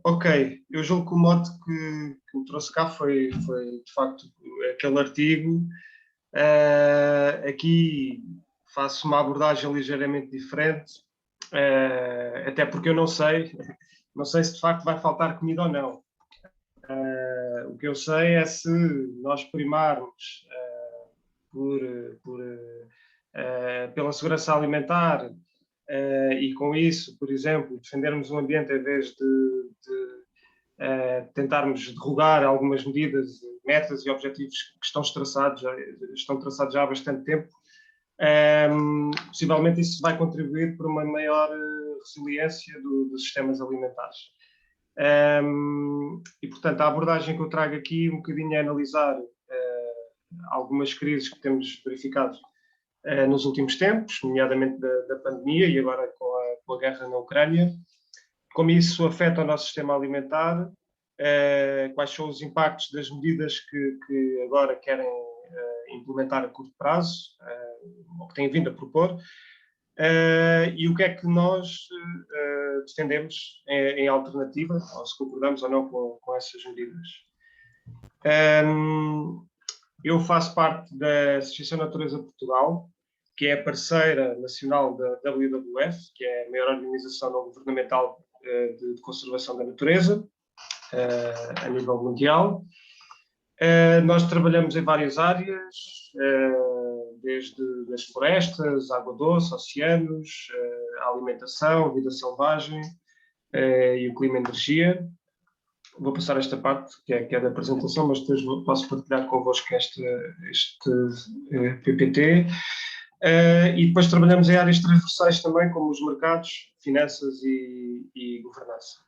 Ok, eu julgo que o mote que me trouxe cá foi de facto aquele artigo. Aqui faço uma abordagem ligeiramente diferente, até porque eu não sei se de facto vai faltar comida ou não. O que eu sei é se nós primarmos por, pela segurança alimentar e com isso, por exemplo, defendermos o ambiente em vez de tentarmos derrogar algumas medidas, metas e objetivos que estão traçados já há bastante tempo, possivelmente isso vai contribuir para uma maior resiliência dos sistemas alimentares. E, portanto, a abordagem que eu trago aqui um bocadinho é analisar algumas crises que temos verificado nos últimos tempos, nomeadamente da pandemia e agora com a guerra na Ucrânia, como isso afeta o nosso sistema alimentar, quais são os impactos das medidas que agora querem implementar a curto prazo, ou que têm vindo a propor, e o que é que nós defendemos em alternativa, ou se concordamos ou não com essas medidas. Eu faço parte da Associação Natureza Portugal, que é a parceira nacional da WWF, que é a maior organização não governamental de conservação da natureza a nível mundial. Nós trabalhamos em várias áreas, desde as florestas, água doce, oceanos, a alimentação, vida selvagem e o clima e energia. Vou passar esta parte, que é da apresentação, mas depois posso partilhar convosco este PPT. E depois trabalhamos em áreas transversais também, como os mercados, finanças e governança.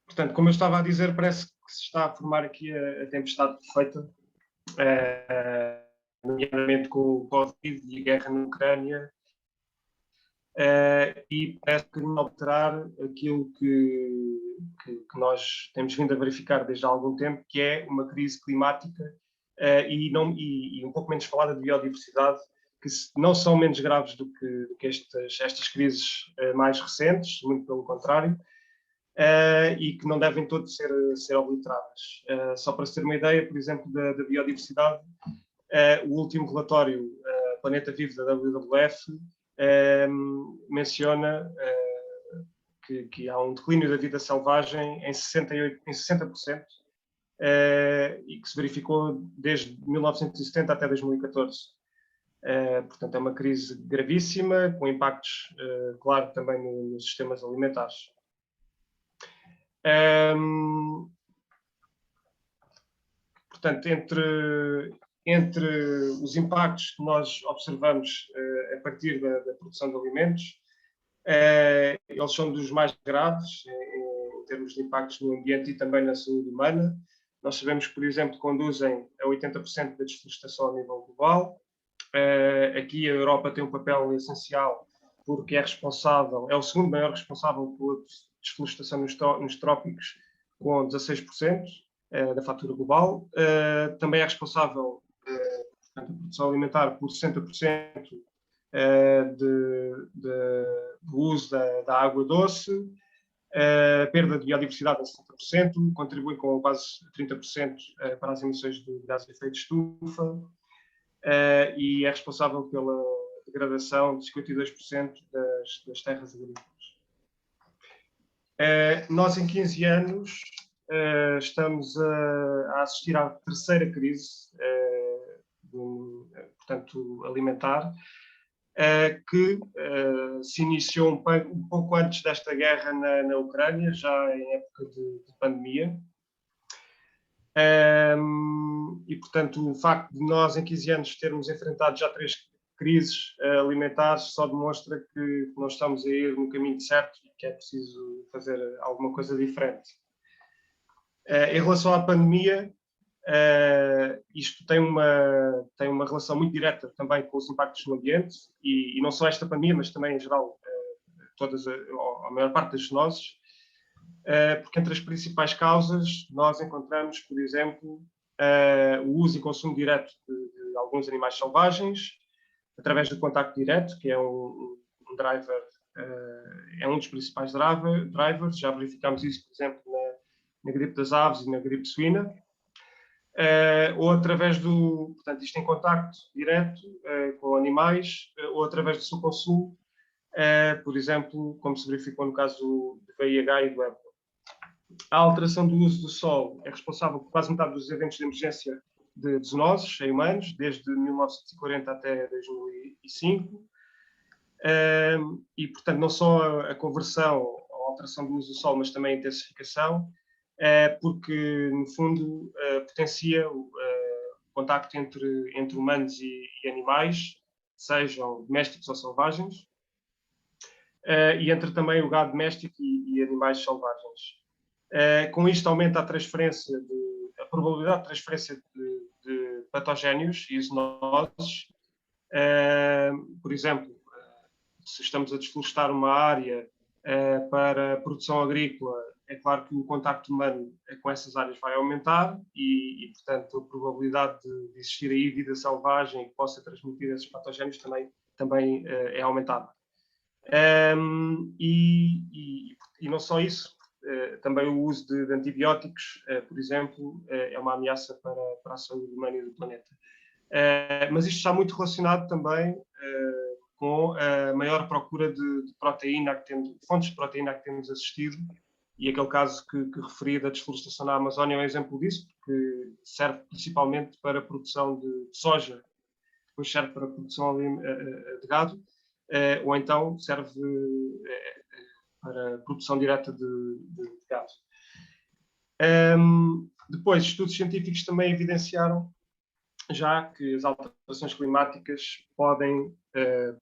Portanto, como eu estava a dizer, parece que se está a formar aqui a tempestade perfeita, nomeadamente com o Covid e a guerra na Ucrânia, e parece que não alterar aquilo que nós temos vindo a verificar desde há algum tempo, que é uma crise climática e um pouco menos falada de biodiversidade, que não são menos graves do que estas crises mais recentes, muito pelo contrário, e que não devem todos ser obliteradas. Só para se ter uma ideia, por exemplo, da biodiversidade, o último relatório Planeta Vivo da WWF menciona que há um declínio da vida selvagem em 60%, e que se verificou desde 1970 até 2014. Portanto, é uma crise gravíssima, com impactos, claro, também nos sistemas alimentares. Portanto, entre os impactos que nós observamos a partir da produção de alimentos, eles são dos mais graves em termos de impactos no ambiente e também na saúde humana. Nós sabemos que, por exemplo, conduzem a 80% da desflorestação a nível global. Aqui a Europa tem um papel essencial porque é o segundo maior responsável pela desflorestação nos trópicos, com 16% da fatura global. Também é responsável, portanto, a produção alimentar por 60% do uso da água doce, perda de biodiversidade a 60%, contribui com quase 30% para as emissões de gases de efeito de estufa, e é responsável pela degradação de 52% das terras agrícolas. Nós, em 15 anos, estamos a assistir à terceira crise, portanto, alimentar, que se iniciou um pouco antes desta guerra na Ucrânia, já em época de pandemia. E, portanto, o facto de nós, em 15 anos, termos enfrentado já 3 crises alimentares só demonstra que não estamos a ir no caminho certo e que é preciso fazer alguma coisa diferente. Em relação à pandemia, isto tem uma relação muito direta também com os impactos no ambiente, e não só esta pandemia, mas também, em geral, a maior parte das zoonoses, porque entre as principais causas nós encontramos, por exemplo, o uso e consumo direto de alguns animais selvagens, através do contacto direto, que é um driver é um dos principais drivers. Já verificámos isso, por exemplo, na gripe das aves e na gripe suína. Ou através portanto, isto em contacto direto com animais, ou através do seu consumo, por exemplo, como se verificou no caso do VIH e do ébola. A alteração do uso do sol é responsável por quase metade dos eventos de emergência de zoonoses em humanos, desde 1940 até 2005. E, portanto, não só a conversão ou a alteração do uso do sol, mas também a intensificação, porque, no fundo, potencia o contacto entre humanos e animais, sejam domésticos ou selvagens, e entre também o gado doméstico e animais selvagens. Com isto aumenta a probabilidade de transferência de patogénios e zoonoses. Por exemplo, se estamos a desflorestar uma área para a produção agrícola, é claro que o contacto humano com essas áreas vai aumentar e portanto, a probabilidade de existir aí vida selvagem que possa transmitir esses patogénios também é aumentada. E não só isso, também o uso de antibióticos, por exemplo, é uma ameaça para a saúde humana e do planeta. Mas isto está muito relacionado também com a maior procura de proteína, fontes de proteína que temos assistido, e aquele caso que referi da desflorestação na Amazónia é um exemplo disso, porque serve principalmente para a produção de soja, depois serve para a produção de gado, ou então serve para a produção direta de gado. Depois, estudos científicos também evidenciaram já que as alterações climáticas podem,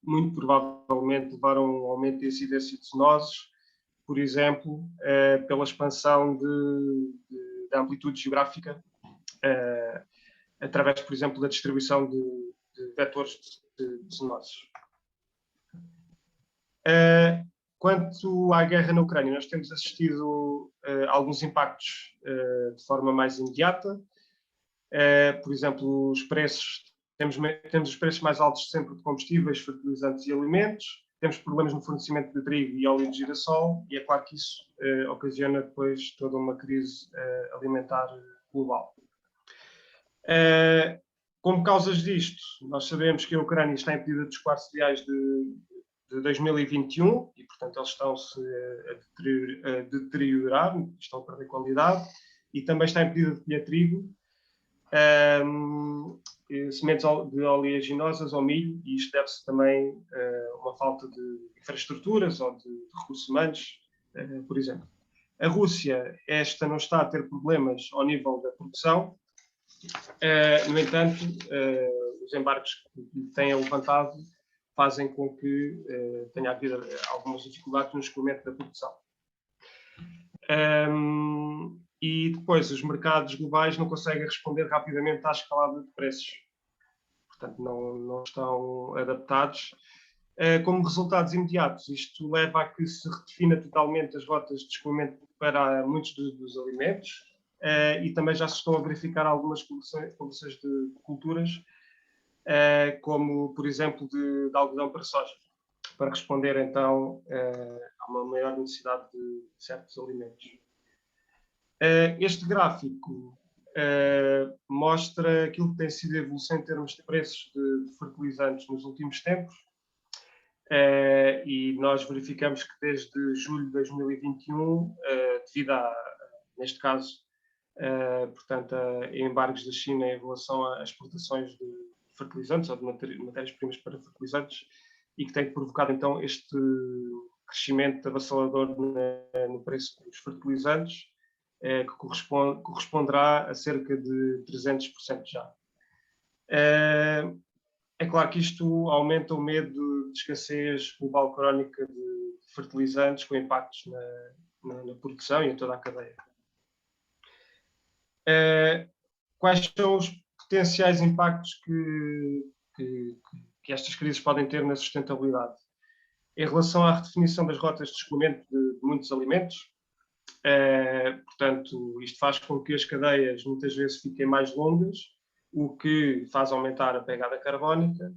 muito provavelmente, levar a um aumento da incidência de zoonoses, por exemplo, pela expansão da amplitude geográfica, através, por exemplo, da distribuição de vetores de zoonoses. Quanto à guerra na Ucrânia, nós temos assistido a alguns impactos de forma mais imediata. Por exemplo, os preços, temos os preços mais altos sempre de combustíveis, fertilizantes e alimentos, temos problemas no fornecimento de trigo e óleo de girassol, e é claro que isso ocasiona depois toda uma crise alimentar global. Como causas disto, nós sabemos que a Ucrânia está impedida dos escoar cereais de 2021 e, portanto, eles estão-se a deteriorar, estão a perder qualidade, e também está impedida de colher trigo, sementes de oleaginosas ou milho, e isto deve-se também a uma falta de infraestruturas ou de recursos humanos, por exemplo. A Rússia, esta não está a ter problemas ao nível da produção, no entanto, os embargos que têm levantado fazem com que tenha havido algumas dificuldades no escoamento da produção. E depois os mercados globais não conseguem responder rapidamente à escalada de preços. Portanto, não estão adaptados. Como resultados imediatos, isto leva a que se redefina totalmente as rotas de escoamento para muitos dos alimentos, e também já se estão a verificar algumas conversões de culturas, como, por exemplo, de algodão para soja, para responder, então, a uma maior necessidade de certos alimentos. Este gráfico mostra aquilo que tem sido a evolução em termos de preços de fertilizantes nos últimos tempos, e nós verificamos que desde julho de 2021, devido neste caso, portanto, a embargos da China em relação às exportações de fertilizantes ou de matérias-primas para fertilizantes, e que tem provocado então este crescimento avassalador no preço dos fertilizantes, que corresponderá a cerca de 300% já. É claro que isto aumenta o medo de escassez global crónica de fertilizantes, com impactos na produção e em toda a cadeia. Quais são os potenciais impactos que estas crises podem ter na sustentabilidade? Em relação à redefinição das rotas de escoamento de muitos alimentos, portanto, isto faz com que as cadeias muitas vezes fiquem mais longas, o que faz aumentar a pegada carbónica,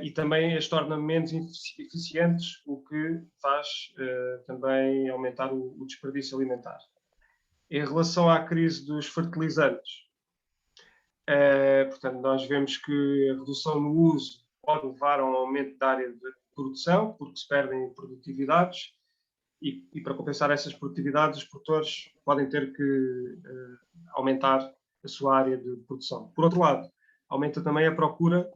e também as torna menos eficientes, o que que faz também aumentar o desperdício alimentar. Em relação à crise dos fertilizantes, portanto, nós vemos que a redução no uso pode levar a um aumento da área de produção, porque se perdem produtividades, e para compensar essas produtividades, os produtores podem ter que aumentar a sua área de produção. Por outro lado, aumenta também a procura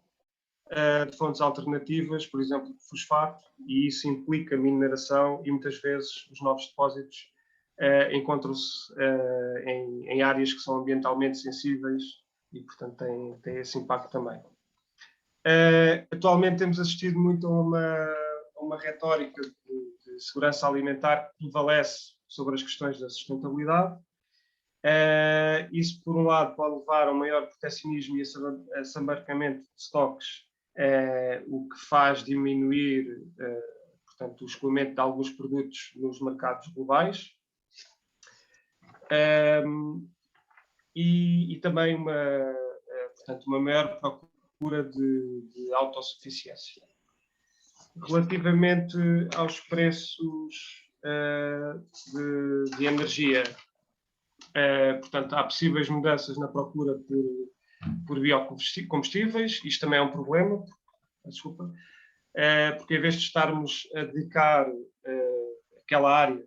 de fontes alternativas, por exemplo, de fosfato, e isso implica mineração e muitas vezes os novos depósitos encontram-se em áreas que são ambientalmente sensíveis e, portanto, tem esse impacto também. Atualmente temos assistido muito a uma retórica de segurança alimentar que prevalece sobre as questões da sustentabilidade. Isso, por um lado, pode levar a um maior proteccionismo e assambarcamento de estoques, o que faz diminuir, portanto, o escoamento de alguns produtos nos mercados globais. E também portanto, uma maior procura de autossuficiência. Relativamente aos preços de energia, portanto, há possíveis mudanças na procura por biocombustíveis. Isto também é um problema, desculpa, porque em vez de estarmos a dedicar aquela área,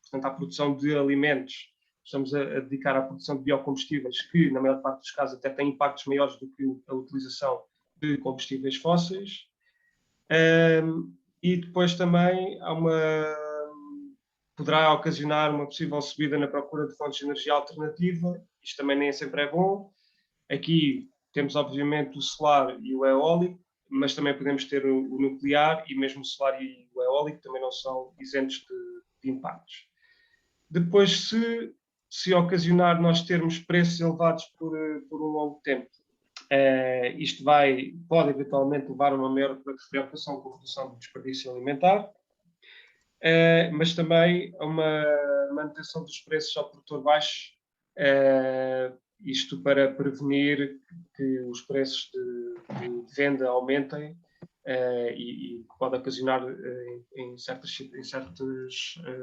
portanto, à produção de alimentos, estamos a dedicar à produção de biocombustíveis, que na maior parte dos casos até têm impactos maiores do que a utilização de combustíveis fósseis. E depois também poderá ocasionar uma possível subida na procura de fontes de energia alternativa. Isto também nem sempre é bom. Aqui temos, obviamente, o solar e o eólico, mas também podemos ter o nuclear, e mesmo o solar e o eólico também não são isentos de impactos. Depois, se ocasionar nós termos preços elevados por um longo tempo, isto pode eventualmente levar a uma maior preocupação com a redução do desperdício alimentar, mas também a uma manutenção dos preços ao produtor baixo, isto para prevenir que os preços de venda aumentem, e pode ocasionar em certas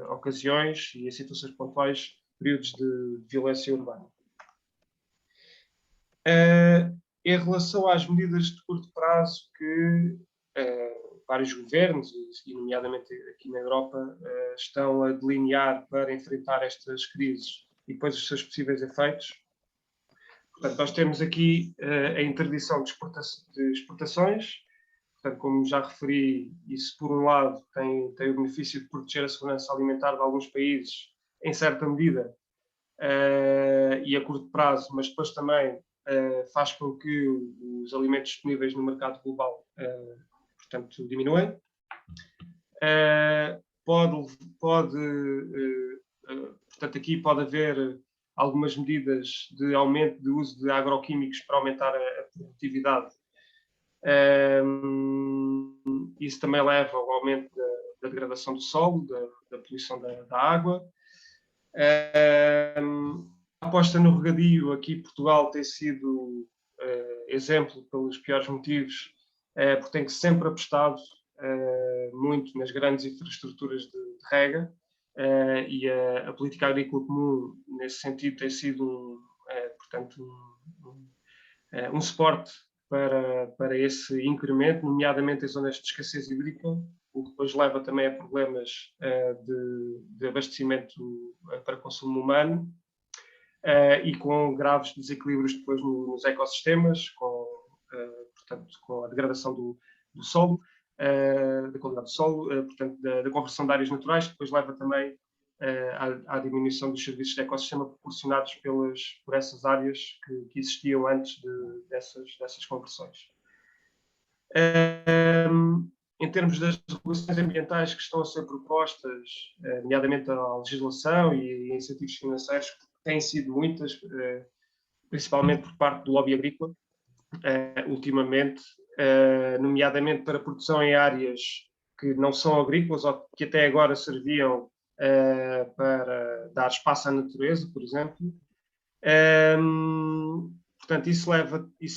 ocasiões e em situações pontuais períodos de violência urbana. Em relação às medidas de curto prazo que vários governos, e nomeadamente aqui na Europa, estão a delinear para enfrentar estas crises e depois os seus possíveis efeitos. Portanto, nós temos aqui a interdição de exportações. Portanto, como já referi, isso por um lado tem o benefício de proteger a segurança alimentar de alguns países, em certa medida, e a curto prazo, mas depois também faz com que os alimentos disponíveis no mercado global, portanto, diminuem. Portanto, aqui pode haver algumas medidas de aumento de uso de agroquímicos para aumentar a produtividade. Isso também leva ao aumento da degradação do solo, da poluição da água. A aposta no regadio aqui em Portugal tem sido exemplo pelos piores motivos, porque tem que sempre apostado muito nas grandes infraestruturas de rega, e a política agrícola comum, nesse sentido, tem sido portanto, um suporte para esse incremento, nomeadamente em zonas de escassez hídrica, o que depois leva também a problemas de abastecimento para consumo humano, e com graves desequilíbrios depois nos ecossistemas, portanto, com a degradação do solo, da qualidade do solo, portanto, da conversão de áreas naturais, que depois leva também à diminuição dos serviços de ecossistema proporcionados por essas áreas que existiam antes dessas conversões. Em termos das regulações ambientais que estão a ser propostas, nomeadamente a legislação e incentivos financeiros, têm sido muitas, principalmente por parte do lobby agrícola, ultimamente, nomeadamente para produção em áreas que não são agrícolas ou que até agora serviam para dar espaço à natureza, por exemplo. Portanto, isso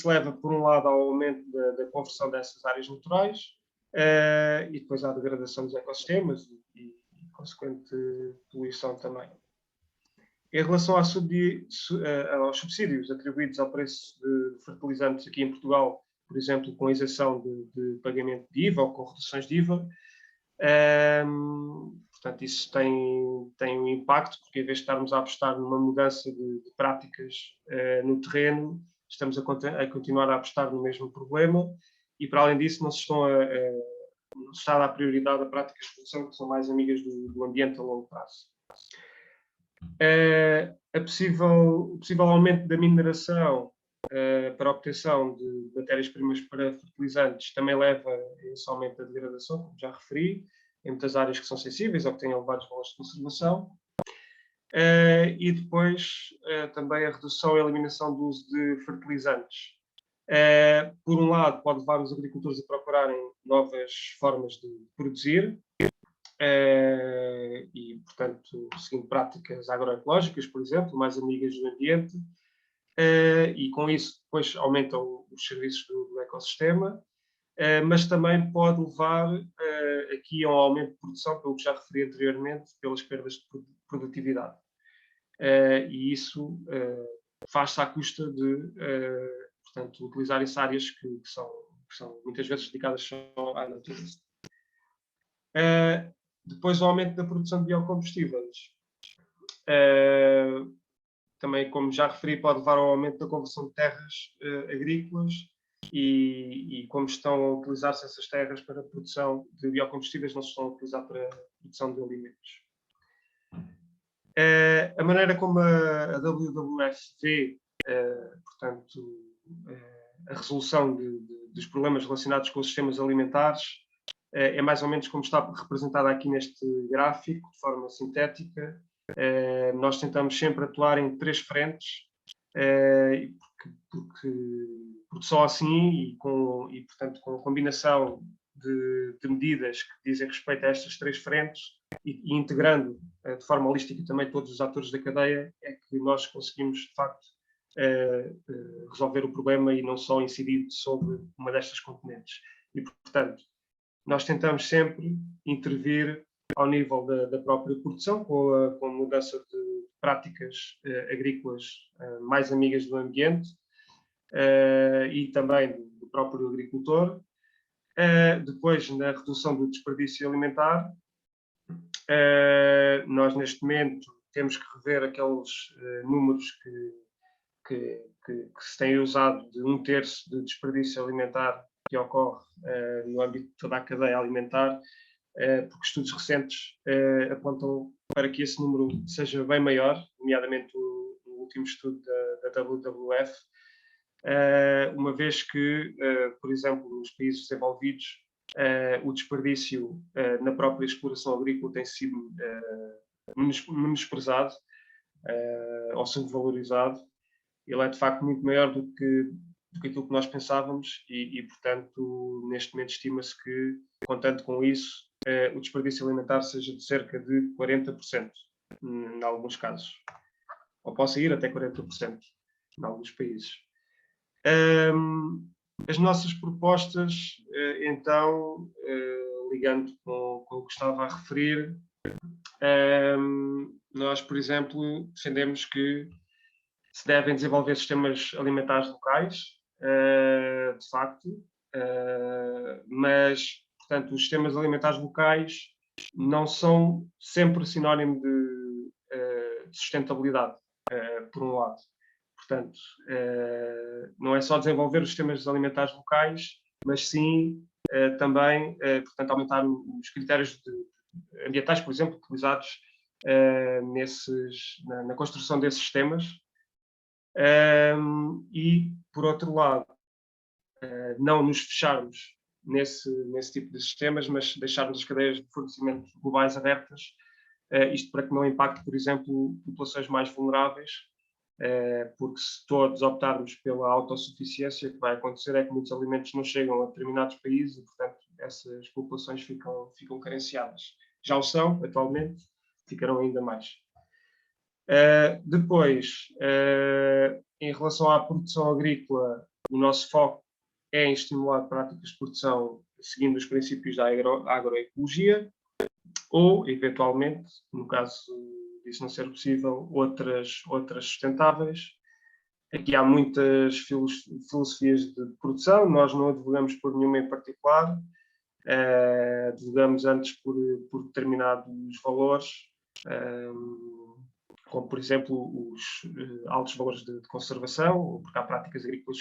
leva, por um lado, ao aumento da conversão dessas áreas naturais, e depois há a degradação dos ecossistemas e consequente poluição também. Em relação aos subsídios atribuídos ao preço de fertilizantes aqui em Portugal, por exemplo, com isenção de pagamento de IVA ou com reduções de IVA, portanto, isso tem um impacto, porque em vez de estarmos a apostar numa mudança de práticas no terreno, estamos a continuar a apostar no mesmo problema e, para além disso, não se está a dar prioridade a práticas de produção que são mais amigas do ambiente a longo prazo. O possível aumento da mineração para a obtenção de matérias-primas para fertilizantes também leva a esse aumento da degradação, como já referi, em muitas áreas que são sensíveis ou que têm elevados valores de conservação. E depois também a redução e eliminação do uso de fertilizantes. Por um lado, pode levar os agricultores a procurarem novas formas de produzir, e, portanto, seguindo práticas agroecológicas, por exemplo, mais amigas do ambiente, e com isso depois aumentam os serviços do ecossistema, mas também pode levar aqui a um aumento de produção, pelo que já referi anteriormente, pelas perdas de produtividade. E isso faz-se à custa de, portanto, utilizarem-se áreas que são muitas vezes dedicadas só à natureza. Depois o aumento da produção de biocombustíveis. Também, como já referi, pode levar ao aumento da conversão de terras agrícolas e como estão a utilizar-se essas terras para a produção de biocombustíveis, não se estão a utilizar para a produção de alimentos. A maneira como a WWF vê, portanto, a resolução dos problemas relacionados com os sistemas alimentares é mais ou menos como está representada aqui neste gráfico, de forma sintética. Nós tentamos sempre atuar em 3 frentes, porque só assim e, portanto, com a combinação de medidas que dizem respeito a estas 3 frentes e integrando de forma holística também todos os atores da cadeia, é que nós conseguimos, de facto, resolver o problema e não só incidir sobre uma destas componentes. E, portanto, nós tentamos sempre intervir ao nível da própria produção, com a mudança de práticas agrícolas mais amigas do ambiente e também do próprio agricultor. Depois, na redução do desperdício alimentar, nós neste momento temos que rever aqueles números que se têm usado de 1/3 de desperdício alimentar que ocorre no âmbito de toda a cadeia alimentar, porque estudos recentes apontam para que esse número seja bem maior, nomeadamente o último estudo da WWF, uma vez que, por exemplo, nos países desenvolvidos, o desperdício na própria exploração agrícola tem sido menosprezado ou subvalorizado. Ele é, de facto, muito maior do que aquilo que nós pensávamos e, portanto, neste momento estima-se que, contando com isso, o desperdício alimentar seja de cerca de 40%, em alguns casos. Ou possa ir até 40%, em alguns países. As nossas propostas, então, ligando com o que estava a referir, nós, por exemplo, defendemos que se devem desenvolver sistemas alimentares locais, de facto, mas, portanto, os sistemas alimentares locais não são sempre sinónimo de sustentabilidade, por um lado. Portanto, não é só desenvolver os sistemas alimentares locais, mas sim também, portanto, aumentar os critérios ambientais, por exemplo, utilizados na construção desses sistemas. E, por outro lado, não nos fecharmos nesse tipo de sistemas, mas deixarmos as cadeias de fornecimento globais abertas, isto para que não impacte, por exemplo, populações mais vulneráveis, porque se todos optarmos pela autossuficiência, o que vai acontecer é que muitos alimentos não chegam a determinados países e, portanto, essas populações ficam carenciadas. Já o são, atualmente, ficarão ainda mais. Depois, em relação à produção agrícola, o nosso foco é em estimular práticas de produção seguindo os princípios da agroecologia, ou, eventualmente, no caso disso não ser possível, outras sustentáveis. Aqui há muitas filosofias de produção, nós não advogamos por nenhuma em particular, advogamos antes por determinados valores, como, por exemplo, os altos valores de conservação, porque há práticas agrícolas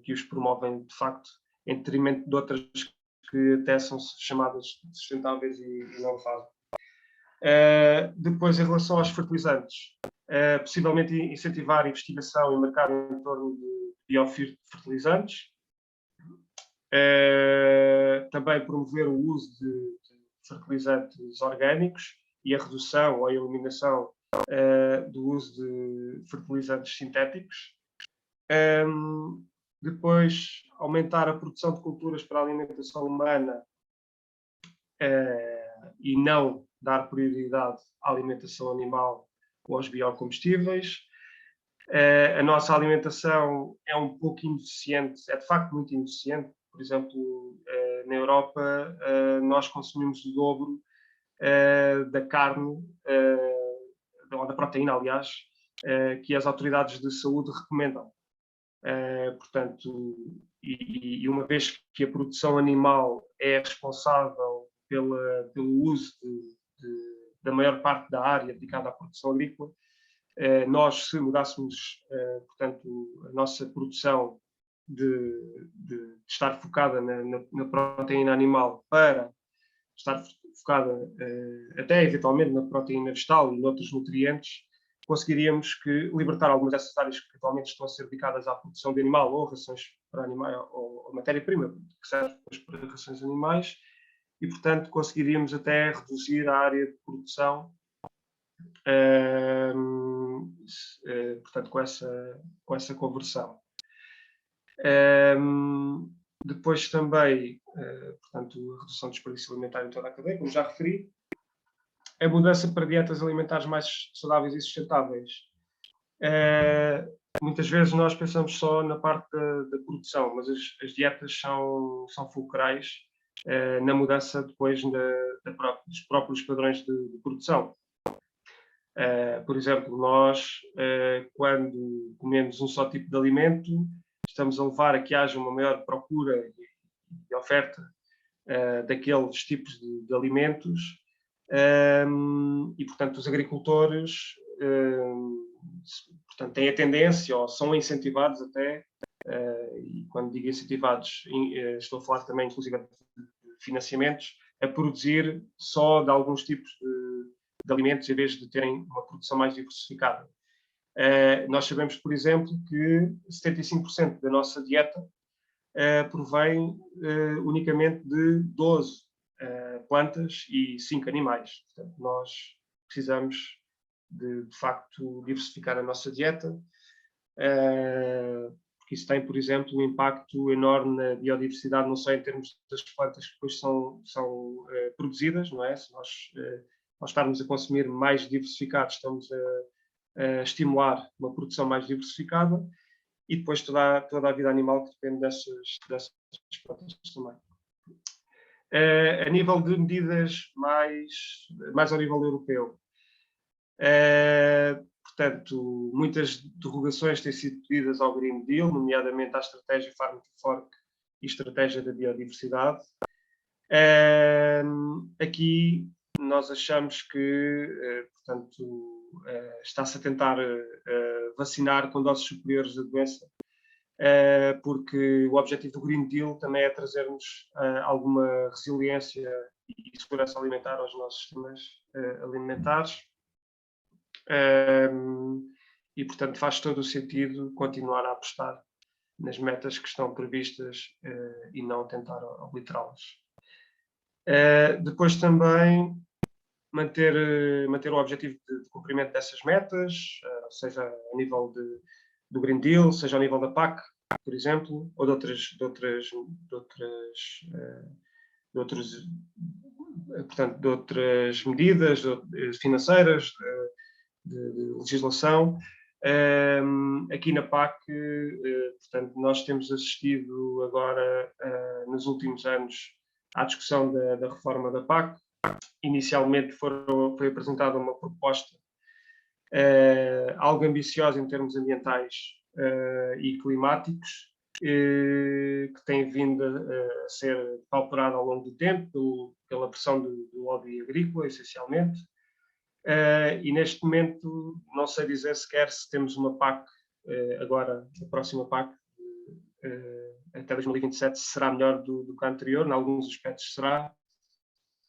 que os promovem, de facto, em detrimento de outras que até são chamadas sustentáveis e não o fazem. Depois, em relação aos fertilizantes, possivelmente incentivar a investigação e mercado em torno de biofertilizantes, também promover o uso de fertilizantes orgânicos e a redução ou a eliminação do uso de fertilizantes sintéticos. Depois, aumentar a produção de culturas para a alimentação humana e não dar prioridade à alimentação animal ou aos biocombustíveis. A nossa alimentação é um pouco ineficiente, é de facto muito ineficiente. Por exemplo, na Europa, nós consumimos o dobro da carne, ou da proteína, aliás, que as autoridades de saúde recomendam. Portanto, e uma vez que a produção animal é responsável pelo uso da maior parte da área dedicada à produção agrícola, nós, se mudássemos, portanto, a nossa produção de estar focada na proteína animal para estar focada até eventualmente na proteína vegetal e noutros nutrientes, conseguiríamos libertar algumas dessas áreas que atualmente estão a ser dedicadas à produção de animal ou rações para animais, ou matéria-prima que serve para rações animais, e, portanto, conseguiríamos até reduzir a área de produção, portanto, com essa conversão. Depois também, portanto, a redução do desperdício alimentar em toda a cadeia, como já referi. A mudança para dietas alimentares mais saudáveis e sustentáveis. Muitas vezes nós pensamos só na parte da produção, mas as dietas são fulcrais na mudança depois dos próprios padrões de produção. Por exemplo, nós, quando comemos um só tipo de alimento, estamos a levar a que haja uma maior procura e oferta daqueles tipos de alimentos, e, portanto, os agricultores portanto, têm a tendência, ou são incentivados até, e quando digo incentivados, estou a falar também, inclusive, de financiamentos, a produzir só de alguns tipos de alimentos, em vez de terem uma produção mais diversificada. Nós sabemos, por exemplo, que 75% da nossa dieta provém unicamente de 12 plantas e 5 animais. Portanto, nós precisamos de facto, diversificar a nossa dieta, porque isso tem, por exemplo, um impacto enorme na biodiversidade, não só em termos das plantas que depois são produzidas, não é? Se nós, ao estarmos a consumir mais diversificado, estamos a estimular uma produção mais diversificada, e depois toda a vida animal que depende dessas plantas também. A nível de medidas mais ao nível europeu, portanto, muitas derrogações têm sido pedidas ao Green Deal, nomeadamente à estratégia Farm to Fork e estratégia da biodiversidade. Aqui nós achamos que, portanto, está-se a tentar vacinar com doses superiores da doença, porque o objetivo do Green Deal também é trazer-nos alguma resiliência e segurança alimentar aos nossos sistemas alimentares. E, portanto, faz todo o sentido continuar a apostar nas metas que estão previstas e não tentar obliterá-las. Depois também manter o objetivo de cumprimento dessas metas, seja a nível do Green Deal, seja ao nível da PAC, por exemplo, ou de outras medidas financeiras, de legislação, Aqui na PAC, portanto, nós temos assistido agora, nos últimos anos, à discussão da reforma da PAC. Inicialmente foi apresentada uma proposta algo ambiciosa em termos ambientais e climáticos, que tem vindo a ser pauperada ao longo do tempo pela pressão do lobby agrícola, essencialmente. E neste momento não sei dizer sequer se temos uma PAC, agora a próxima PAC, até 2027, será melhor do que a anterior, em alguns aspectos será,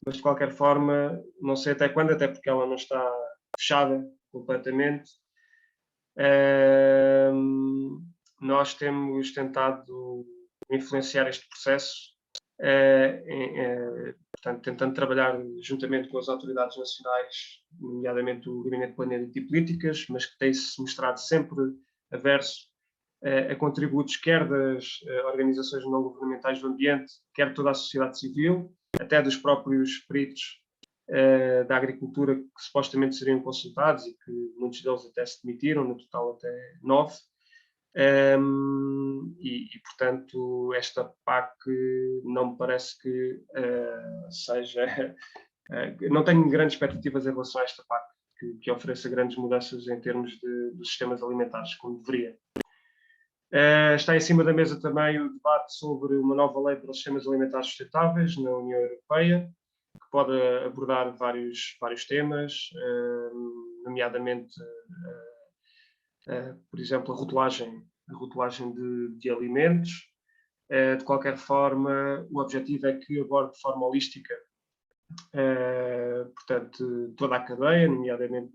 mas de qualquer forma não sei até quando, até porque ela não está fechada completamente. Nós temos tentado influenciar este processo, portanto, tentando trabalhar juntamente com as autoridades nacionais, nomeadamente o Gabinete de Planeamento e Políticas, mas que tem-se mostrado sempre averso a contributos quer das organizações não governamentais do ambiente, quer de toda a sociedade civil, até dos próprios peritos da agricultura que supostamente seriam consultados e que muitos deles até se demitiram, no total até 9. Portanto, esta PAC não me parece que seja... não tenho grandes expectativas em relação a esta PAC, que ofereça grandes mudanças em termos dos sistemas alimentares, como deveria. Está em cima da mesa também o debate sobre uma nova lei para os sistemas alimentares sustentáveis na União Europeia, que pode abordar vários temas, nomeadamente, por exemplo, a rotulagem de alimentos. De qualquer forma, o objetivo é que aborde de forma holística, portanto, toda a cadeia, nomeadamente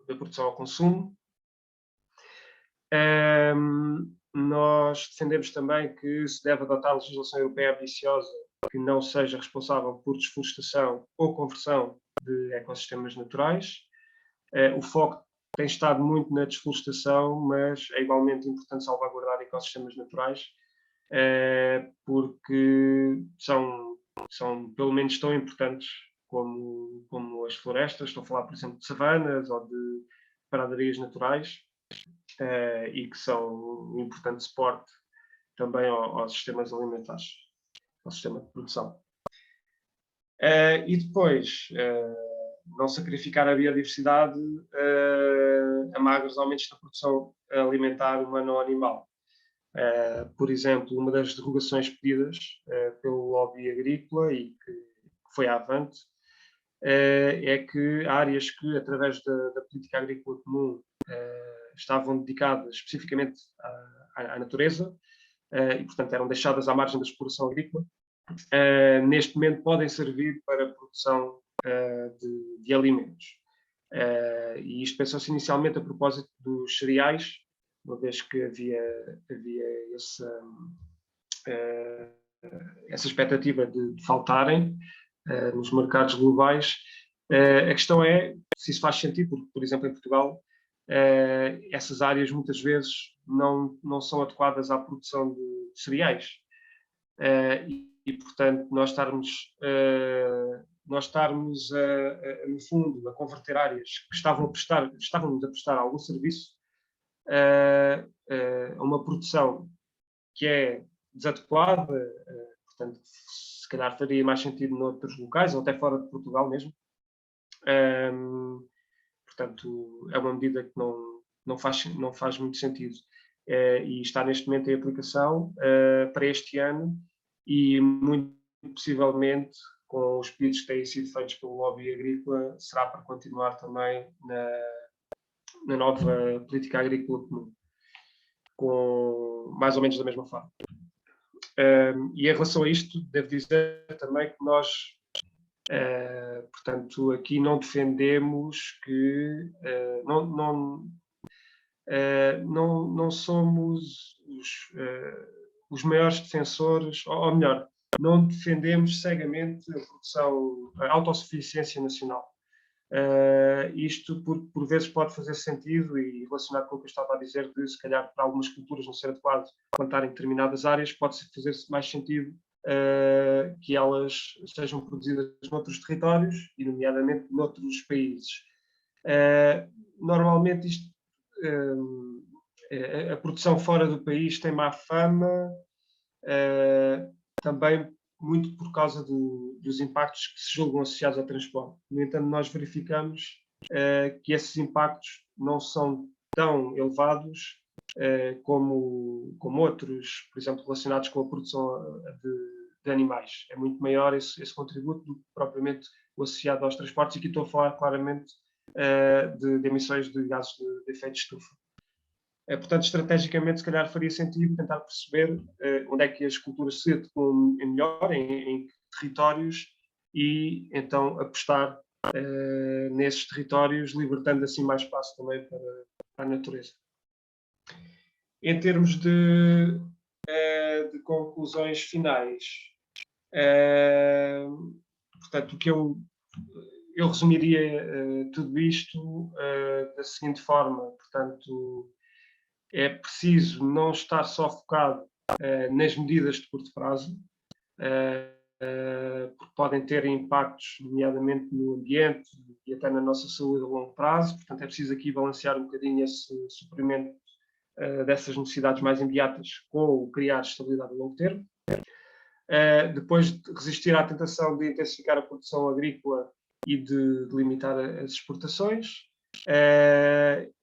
da produção ao consumo. Nós defendemos também que se deve adotar legislação europeia ambiciosa que não seja responsável por desflorestação ou conversão de ecossistemas naturais. O foco tem estado muito na desflorestação, mas é igualmente importante salvaguardar ecossistemas naturais, porque são pelo menos tão importantes como as florestas. Estou a falar, por exemplo, de savanas ou de pradarias naturais, e que são um importante suporte também aos sistemas alimentares, ao sistema de produção. E depois, não sacrificar a biodiversidade a magros aumentos da produção alimentar humana ou animal. Por exemplo, uma das derrogações pedidas pelo lobby agrícola e que foi avante é que áreas que, através da política agrícola comum, estavam dedicadas especificamente à natureza e, portanto, eram deixadas à margem da exploração agrícola, neste momento podem servir para a produção de alimentos. E isto pensou-se inicialmente a propósito dos cereais, uma vez que havia essa expectativa de faltarem nos mercados globais. A questão é se isso faz sentido, porque, por exemplo, em Portugal, essas áreas muitas vezes não são adequadas à produção de cereais. Portanto, nós estarmos no fundo, a converter áreas que estávamos a prestar algum serviço a uma produção que é desadequada, portanto, se calhar faria mais sentido noutros locais, ou até fora de Portugal mesmo. Portanto, é uma medida que não faz muito sentido. E está neste momento em aplicação para este ano e, muito possivelmente, com os pedidos que têm sido feitos pelo lobby agrícola, será para continuar também na nova política agrícola comum, com mais ou menos da mesma forma. E em relação a isto, devo dizer também que nós, portanto, aqui não defendemos que não somos os maiores defensores, ou melhor, não defendemos cegamente a produção, a autossuficiência nacional. Isto por vezes pode fazer sentido, e relacionado com o que eu estava a dizer, de se calhar para algumas culturas não ser adequado plantar em determinadas áreas, pode fazer mais sentido que elas sejam produzidas noutros territórios e nomeadamente noutros países. Normalmente a produção fora do país tem má fama, também muito por causa dos impactos que se julgam associados ao transporte. No entanto, nós verificamos que esses impactos não são tão elevados como outros, por exemplo, relacionados com a produção de animais. É muito maior esse contributo do que propriamente o associado aos transportes, e aqui estou a falar claramente de emissões de gases de efeito de estufa. Portanto, estrategicamente, se calhar faria sentido tentar perceber onde é que as culturas se adequam melhor, em que territórios, e então apostar nesses territórios, libertando assim mais espaço também para a natureza. Em termos de conclusões finais, portanto, o que eu resumiria tudo isto da seguinte forma: portanto, é preciso não estar só focado nas medidas de curto prazo, porque podem ter impactos, nomeadamente no ambiente e até na nossa saúde a longo prazo. Portanto, é preciso aqui balancear um bocadinho esse suprimento dessas necessidades mais imediatas com o criar estabilidade a longo termo. Depois, de resistir à tentação de intensificar a produção agrícola e de limitar as exportações.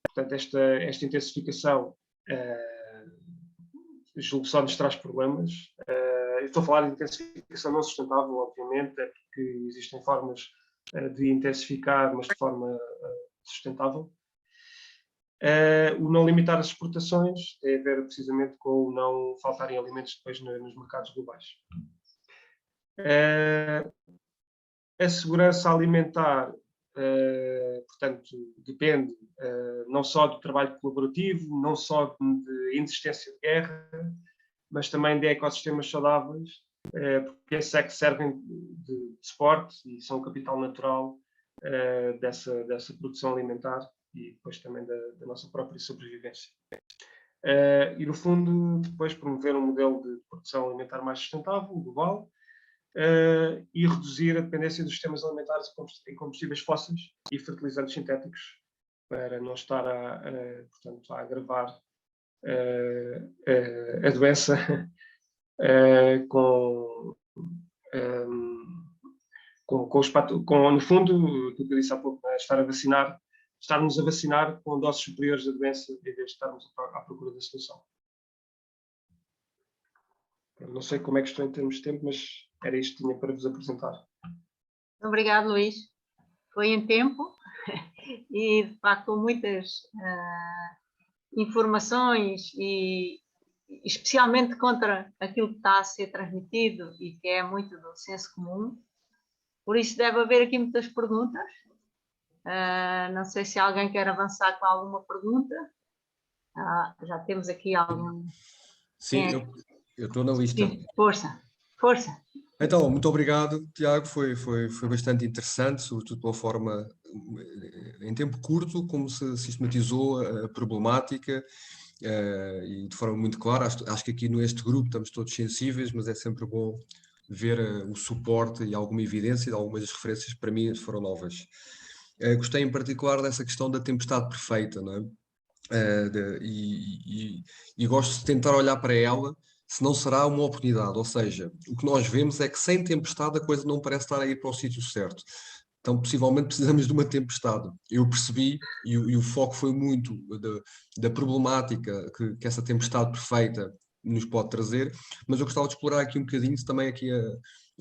Portanto, esta intensificação julgo só nos traz problemas. Eu estou a falar de intensificação não sustentável, obviamente, é porque existem formas de intensificar, mas de forma sustentável. O não limitar as exportações tem a ver precisamente com o não faltarem alimentos depois nos mercados globais. A segurança alimentar, portanto, depende não só do trabalho colaborativo, não só de inexistência de guerra, mas também de ecossistemas saudáveis, porque esses é que servem de suporte e são o capital natural dessa produção alimentar e depois também da nossa própria sobrevivência. E, no fundo, depois promover um modelo de produção alimentar mais sustentável, global, e reduzir a dependência dos sistemas alimentares em combustíveis fósseis e fertilizantes sintéticos, para não estar portanto, a agravar a doença no fundo, o que eu disse há pouco, estarmos a vacinar com doses superiores da doença, em vez de estarmos à procura da solução. Não sei como é que estou em termos de tempo, mas era isto que tinha para vos apresentar. Obrigado, Luís. Foi em tempo e, de facto, muitas informações, e especialmente contra aquilo que está a ser transmitido e que é muito do senso comum. Por isso deve haver aqui muitas perguntas. Não sei se alguém quer avançar com alguma pergunta. Já temos aqui algum... Sim, eu estou na lista. Sim, força, força. Então, muito obrigado, Tiago. Foi bastante interessante, sobretudo pela forma, em tempo curto, como se sistematizou a problemática e de forma muito clara. Acho que aqui neste grupo estamos todos sensíveis, mas é sempre bom ver o suporte e alguma evidência de algumas das referências que para mim foram novas. Gostei em particular dessa questão da tempestade perfeita, não é? E gosto de tentar olhar para ela, se não será uma oportunidade. Ou seja, o que nós vemos é que sem tempestade a coisa não parece estar a ir para o sítio certo. Então, possivelmente precisamos de uma tempestade. Eu percebi, e o foco foi muito da problemática que essa tempestade perfeita nos pode trazer, mas eu gostava de explorar aqui um bocadinho também aqui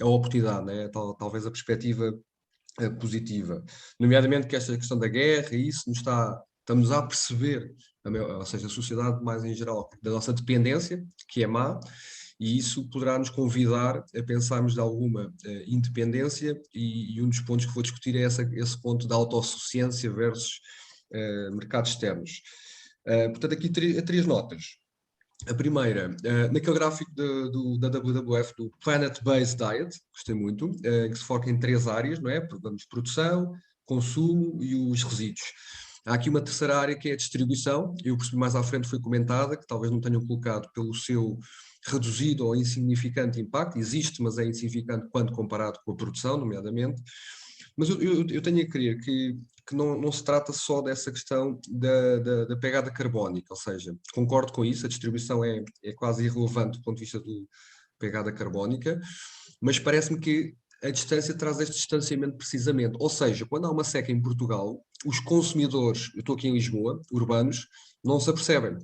a oportunidade, né? Talvez a perspectiva positiva, nomeadamente que esta questão da guerra, e isso estamos a perceber, ou seja, a sociedade mais em geral, da nossa dependência, que é má, e isso poderá nos convidar a pensarmos de alguma independência, e um dos pontos que vou discutir é esse ponto da autossuficiência versus mercados externos. Portanto, aqui três notas. A primeira, naquele gráfico da WWF, do Planet-Based Diet, gostei muito, que se foca em 3 áreas, não é? Produção, consumo e os resíduos. Há aqui uma terceira área que é a distribuição. Eu percebi mais à frente, foi comentada, que talvez não tenham colocado pelo seu reduzido ou insignificante impacto. Existe, mas é insignificante quando comparado com a produção, nomeadamente. Mas eu tenho a crer que que não se trata só dessa questão da pegada carbónica, ou seja, concordo com isso, a distribuição é quase irrelevante do ponto de vista da pegada carbónica, mas parece-me que a distância traz este distanciamento precisamente, ou seja, quando há uma seca em Portugal, os consumidores, eu estou aqui em Lisboa, urbanos, não se apercebem.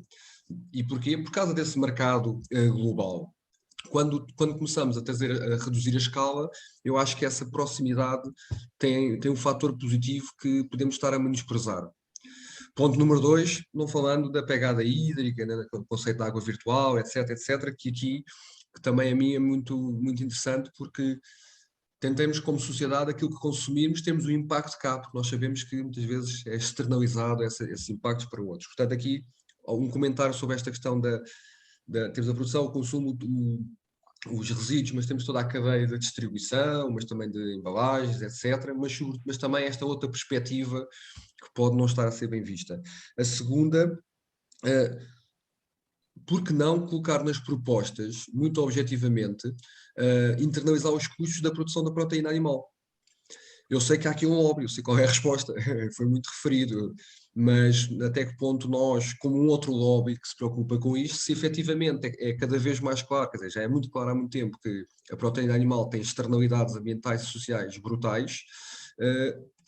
E porquê? Por causa desse mercado global. Quando começamos a reduzir a escala, eu acho que essa proximidade tem um fator positivo que podemos estar a menosprezar. Ponto número 2, não falando da pegada hídrica, né, do conceito de água virtual, etc, que aqui que também a mim é muito, muito interessante, porque tentemos como sociedade aquilo que consumimos, temos um impacto cá, porque nós sabemos que muitas vezes é externalizado esses impactos para outros. Portanto, aqui um comentário sobre esta questão temos a produção, o consumo, os resíduos, mas temos toda a cadeia da distribuição, mas também de embalagens, etc. Mas também esta outra perspectiva que pode não estar a ser bem vista. A segunda, por que não colocar nas propostas, muito objetivamente, internalizar os custos da produção da proteína animal? Eu sei que há aqui um lobby, eu sei qual é a resposta, foi muito referido, mas até que ponto nós, como um outro lobby que se preocupa com isto, se efetivamente é cada vez mais claro, quer dizer, já é muito claro há muito tempo que a proteína animal tem externalidades ambientais e sociais brutais,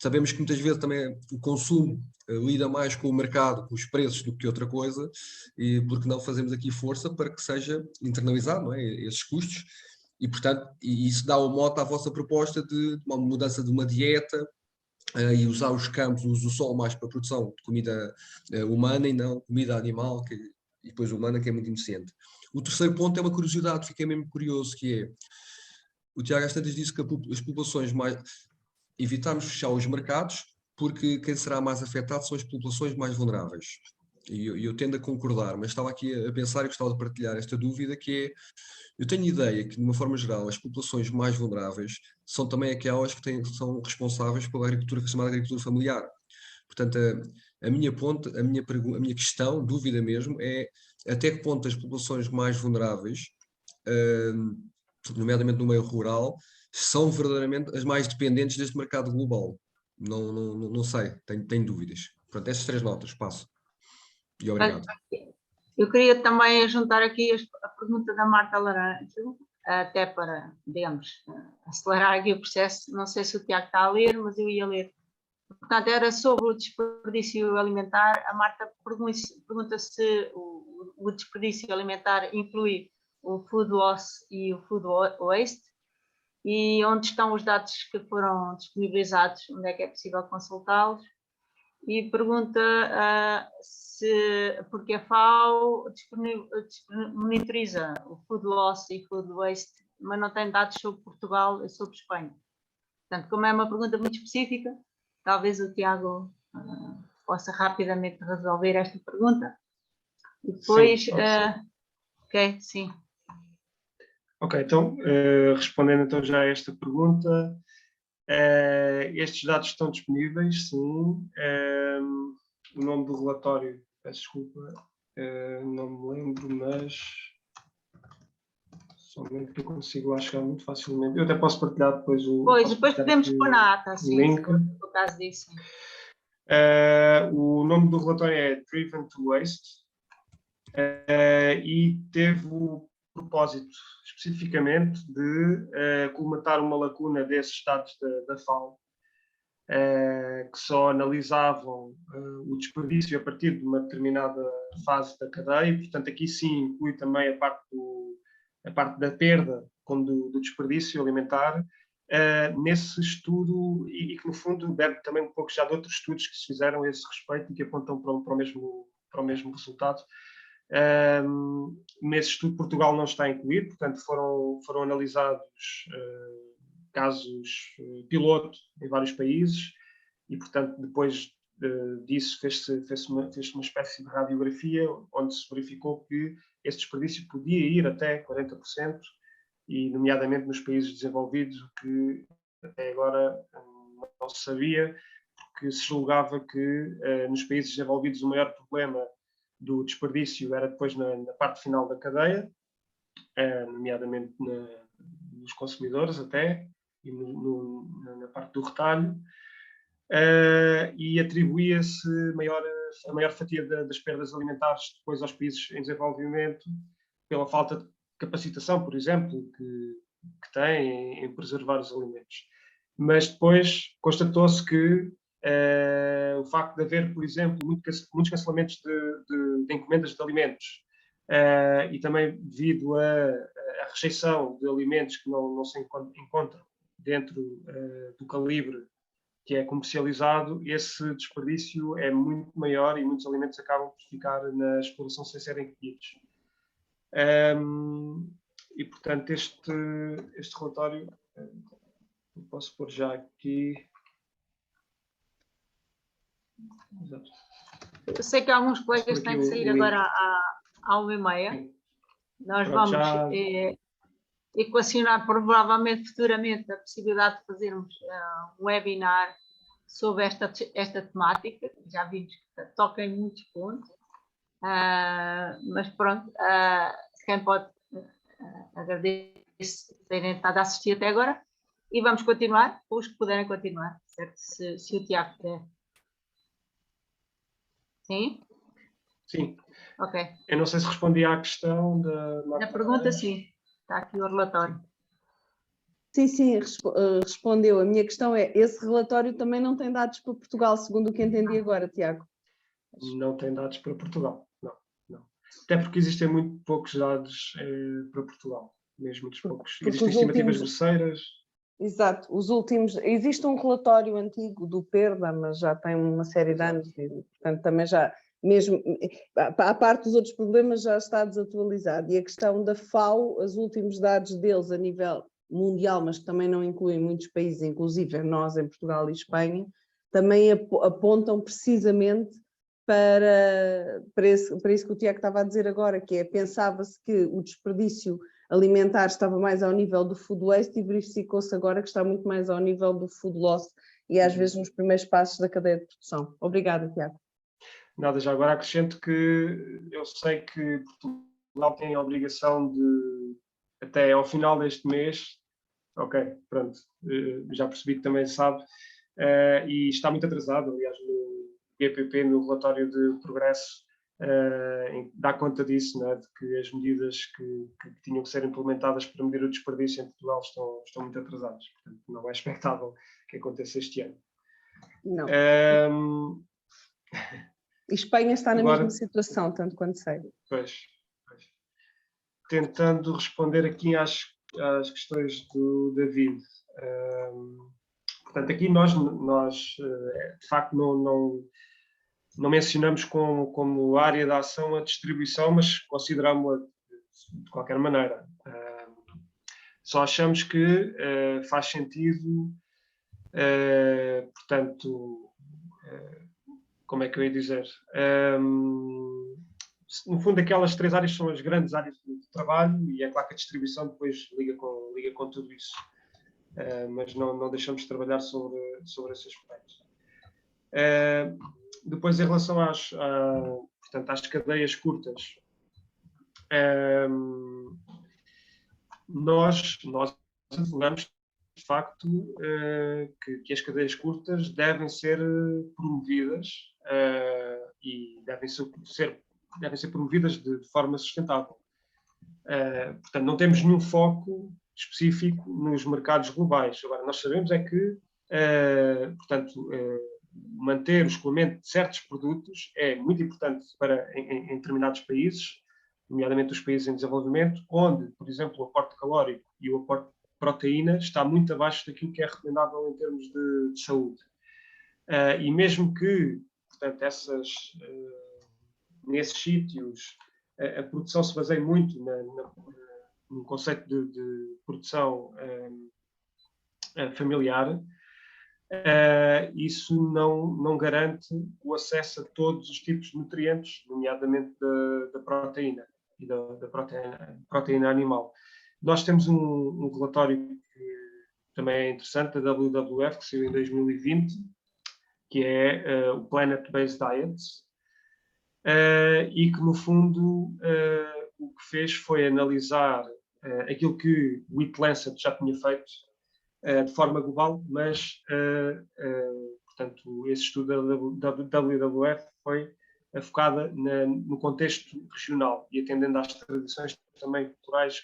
sabemos que muitas vezes também o consumo lida mais com o mercado, com os preços do que outra coisa, e porque não fazemos aqui força para que seja internalizado, não é, esses custos. E, portanto, isso dá o mote à vossa proposta de uma mudança de uma dieta e usar os campos, o uso do sol mais para a produção de comida humana e não comida animal e depois humana, que é muito inocente. O terceiro ponto é uma curiosidade, fiquei mesmo curioso, que é, o Tiago às tantas disse que as populações mais... Evitarmos fechar os mercados, porque quem será mais afetado são as populações mais vulneráveis. E eu tendo a concordar, mas estava aqui a pensar e gostava de partilhar esta dúvida, que é, eu tenho ideia que, de uma forma geral, as populações mais vulneráveis são também aquelas que são responsáveis pela agricultura, chamada agricultura familiar. Portanto, a minha questão, dúvida mesmo, é até que ponto as populações mais vulneráveis, nomeadamente no meio rural, são verdadeiramente as mais dependentes deste mercado global. Não sei, tenho dúvidas. Pronto, essas 3 notas, passo. E obrigado. Eu queria também juntar aqui a pergunta da Marta Laranjo, até para, digamos, acelerar aqui o processo. Não sei se o Tiago está a ler, mas eu ia ler. Portanto, era sobre o desperdício alimentar. A Marta pergunta se o desperdício alimentar inclui o food loss e o food waste, e onde estão os dados que foram disponibilizados, onde é que é possível consultá-los. E pergunta porque a FAO monitoriza o food loss e food waste, mas não tem dados sobre Portugal e sobre Espanha. Portanto, como é uma pergunta muito específica, talvez o Tiago possa rapidamente resolver esta pergunta. E depois, sim, ok, sim. Ok, então, respondendo então já a esta pergunta, estes dados estão disponíveis, sim. O nome do relatório, peço desculpa, não me lembro, mas somente que eu consigo lá chegar muito facilmente. Eu até posso partilhar depois o. Pois, depois podemos pôr na ata, sim, link. por causa disso. O nome do relatório é Driven to Waste e teve o propósito especificamente de colmatar uma lacuna desses dados da FAO, que só analisavam o desperdício a partir de uma determinada fase da cadeia, e, portanto, aqui sim inclui também a parte da perda do desperdício alimentar, nesse estudo, e que no fundo bebe também um pouco já de outros estudos que se fizeram a esse respeito e que apontam para o mesmo resultado. Nesse estudo Portugal não está incluído, portanto foram analisados casos piloto em vários países e, portanto, depois disso fez-se uma espécie de radiografia onde se verificou que esse desperdício podia ir até 40%, e nomeadamente nos países desenvolvidos, o que até agora não se sabia, porque se julgava que nos países desenvolvidos o maior problema do desperdício era depois na parte final da cadeia, nomeadamente nos consumidores até, e na parte do retalho. e atribuía-se a maior fatia das perdas alimentares depois aos países em desenvolvimento pela falta de capacitação, por exemplo, que têm em preservar os alimentos. Mas depois constatou-se que o facto de haver, por exemplo, muitos cancelamentos de encomendas de alimentos e também devido à rejeição de alimentos que não se encontram dentro do calibre que é comercializado, esse desperdício é muito maior e muitos alimentos acabam por ficar na exploração sem serem colhidos. E, portanto, este relatório, eu posso pôr já aqui. Exato. Eu sei que alguns colegas têm que sair agora à 1h30. Sim. Nós Pronto, vamos equacionar provavelmente futuramente a possibilidade de fazermos um webinar sobre esta temática. Já vimos que toca em muitos pontos. Mas pronto, quem pode agradeço terem estado a assistir até agora e vamos continuar, os que puderem continuar, certo? Se o Tiago puder. Sim? Sim. Ok. Eu não sei se respondi à questão da... Na pergunta, sim. Está aqui o relatório. Sim, respondeu. A minha questão é, esse relatório também não tem dados para Portugal, segundo o que entendi agora, Tiago? Não tem dados para Portugal, não. Até porque existem muito poucos dados para Portugal, mesmo muitos poucos. Existem estimativas grosseiras. Exato, os últimos... Existe um relatório antigo do PERDA, mas já tem uma série de anos, e, portanto, também já... Mesmo, à parte dos outros problemas, já está desatualizado. E a questão da FAO, os últimos dados deles a nível mundial, mas que também não incluem muitos países, inclusive nós em Portugal e Espanha, também apontam precisamente para isso que o Tiago estava a dizer agora, que é, pensava-se que o desperdício alimentar estava mais ao nível do food waste e verificou-se agora que está muito mais ao nível do food loss e às vezes nos primeiros passos da cadeia de produção. Obrigada, Tiago. Nada, já agora acrescento que eu sei que Portugal tem a obrigação de, até ao final deste mês, ok, pronto, já percebi que também sabe, e está muito atrasado, aliás, no GPP, no relatório de progresso, dá conta disso, né, de que as medidas que tinham que ser implementadas para medir o desperdício em Portugal estão muito atrasadas, portanto não é expectável que aconteça este ano. Não. E Espanha está na agora, mesma situação, tanto quanto sei. Pois. Tentando responder aqui às questões do David. Portanto, aqui nós de facto não mencionamos como área de ação a distribuição, mas consideramos-la de qualquer maneira. Só achamos que faz sentido, portanto, como é que eu ia dizer? No fundo, aquelas 3 áreas são as grandes áreas de trabalho e é claro que a distribuição depois liga com tudo isso. Mas não deixamos de trabalhar sobre esse aspecto. Depois, em relação portanto, às cadeias curtas, nós advogamos, de facto, que as cadeias curtas devem ser promovidas e devem ser promovidas de forma sustentável. Portanto, não temos nenhum foco específico nos mercados globais. Agora, nós sabemos é que, portanto, manter o escoamento de certos produtos é muito importante em determinados países, nomeadamente os países em desenvolvimento, onde, por exemplo, o aporte calórico e o aporte de proteína está muito abaixo daquilo que é recomendável em termos de saúde. E mesmo que, portanto, nesses sítios a produção se baseia muito no conceito de produção familiar, isso não garante o acesso a todos os tipos de nutrientes, nomeadamente da proteína e da proteína animal. Nós temos um relatório que também é interessante, da WWF, que saiu em 2020, que é o Planet-Based Diets, e que, no fundo, o que fez foi analisar aquilo que o Eat Lancet já tinha feito de forma global, mas, portanto, portanto, esse estudo da WWF foi focada no contexto regional e atendendo às tradições também culturais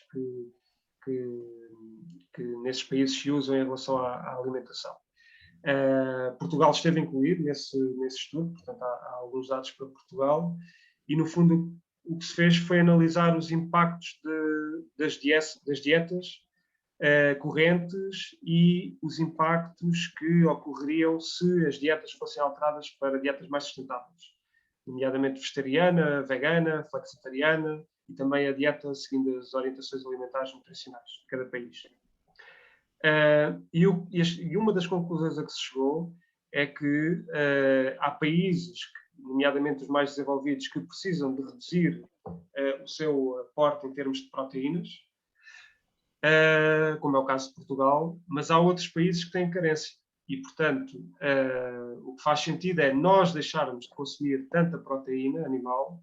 que nesses países se usam em relação à alimentação. Portugal esteve incluído nesse estudo, portanto há alguns dados para Portugal, e no fundo o que se fez foi analisar os impactos das dietas correntes e os impactos que ocorreriam se as dietas fossem alteradas para dietas mais sustentáveis, nomeadamente vegetariana, vegana, flexitariana e também a dieta seguindo as orientações alimentares nutricionais de cada país. E uma das conclusões a que se chegou é que há países, nomeadamente os mais desenvolvidos, que precisam de reduzir o seu aporte em termos de proteínas, como é o caso de Portugal, mas há outros países que têm carência. E, portanto, o que faz sentido é nós deixarmos de consumir tanta proteína animal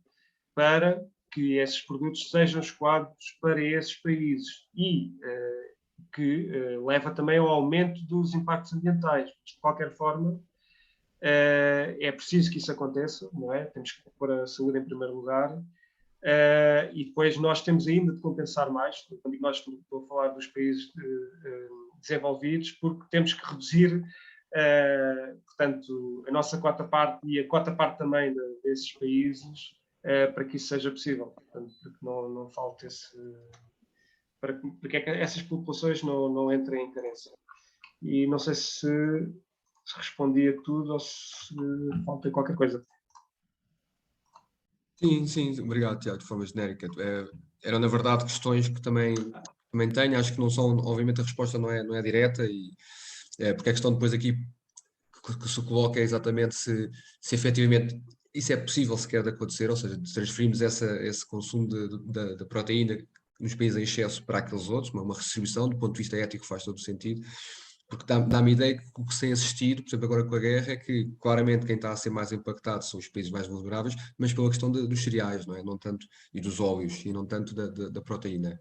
para que esses produtos sejam escoados para esses países e que leva também ao aumento dos impactos ambientais. De qualquer forma, é preciso que isso aconteça, não é? Temos que pôr a saúde em primeiro lugar. E depois nós temos ainda de compensar mais, quando nós estou a falar dos países desenvolvidos, porque temos que reduzir, portanto, a nossa cota-parte e a cota-parte também desses países para que isso seja possível, portanto, para que não falte para que essas populações não entrem em carência. E não sei se respondi a tudo ou se falta qualquer coisa. Sim, obrigado, Tiago, de forma genérica. Eram, na verdade, questões que também tenho, acho que não são, obviamente a resposta não é direta, porque a questão depois aqui que se coloca é exatamente se efetivamente isso é possível sequer de acontecer, ou seja, transferimos esse consumo de proteína nos países em excesso para aqueles outros, uma redistribuição, do ponto de vista ético faz todo o sentido, porque dá-me a ideia que o que se tem assistido, por exemplo, agora com a guerra, é que claramente quem está a ser mais impactado são os países mais vulneráveis, mas pela questão dos cereais, não é? Não tanto, e dos óleos, e não tanto da proteína.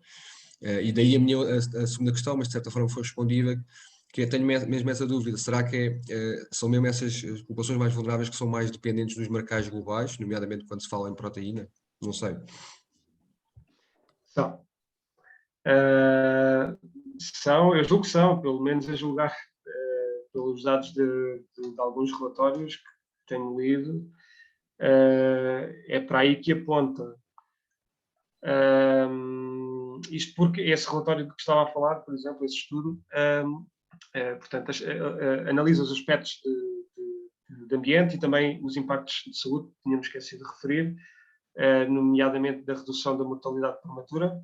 E daí a segunda questão, mas de certa forma foi respondida, que eu tenho mesmo essa dúvida, será que são mesmo essas populações mais vulneráveis que são mais dependentes dos mercados globais, nomeadamente quando se fala em proteína? Não sei. São, eu julgo que são, pelo menos a julgar pelos dados de alguns relatórios que tenho lido, é para aí que aponta. Isto porque esse relatório de que estava a falar, por exemplo, esse estudo, portanto, analisa os aspectos de ambiente e também os impactos de saúde, que tínhamos esquecido de referir, nomeadamente da redução da mortalidade prematura.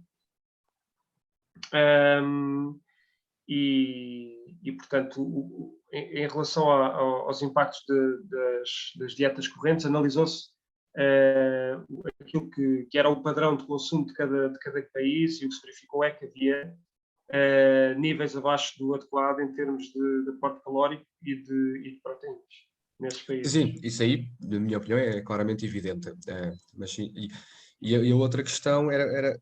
E portanto, em relação aos impactos das dietas correntes, analisou-se aquilo que era o padrão de consumo de cada país, e o que se verificou é que havia níveis abaixo do adequado em termos de aporte calórico e de proteínas nesses países. Sim, isso aí, na minha opinião, é claramente evidente. Mas sim, e a outra questão era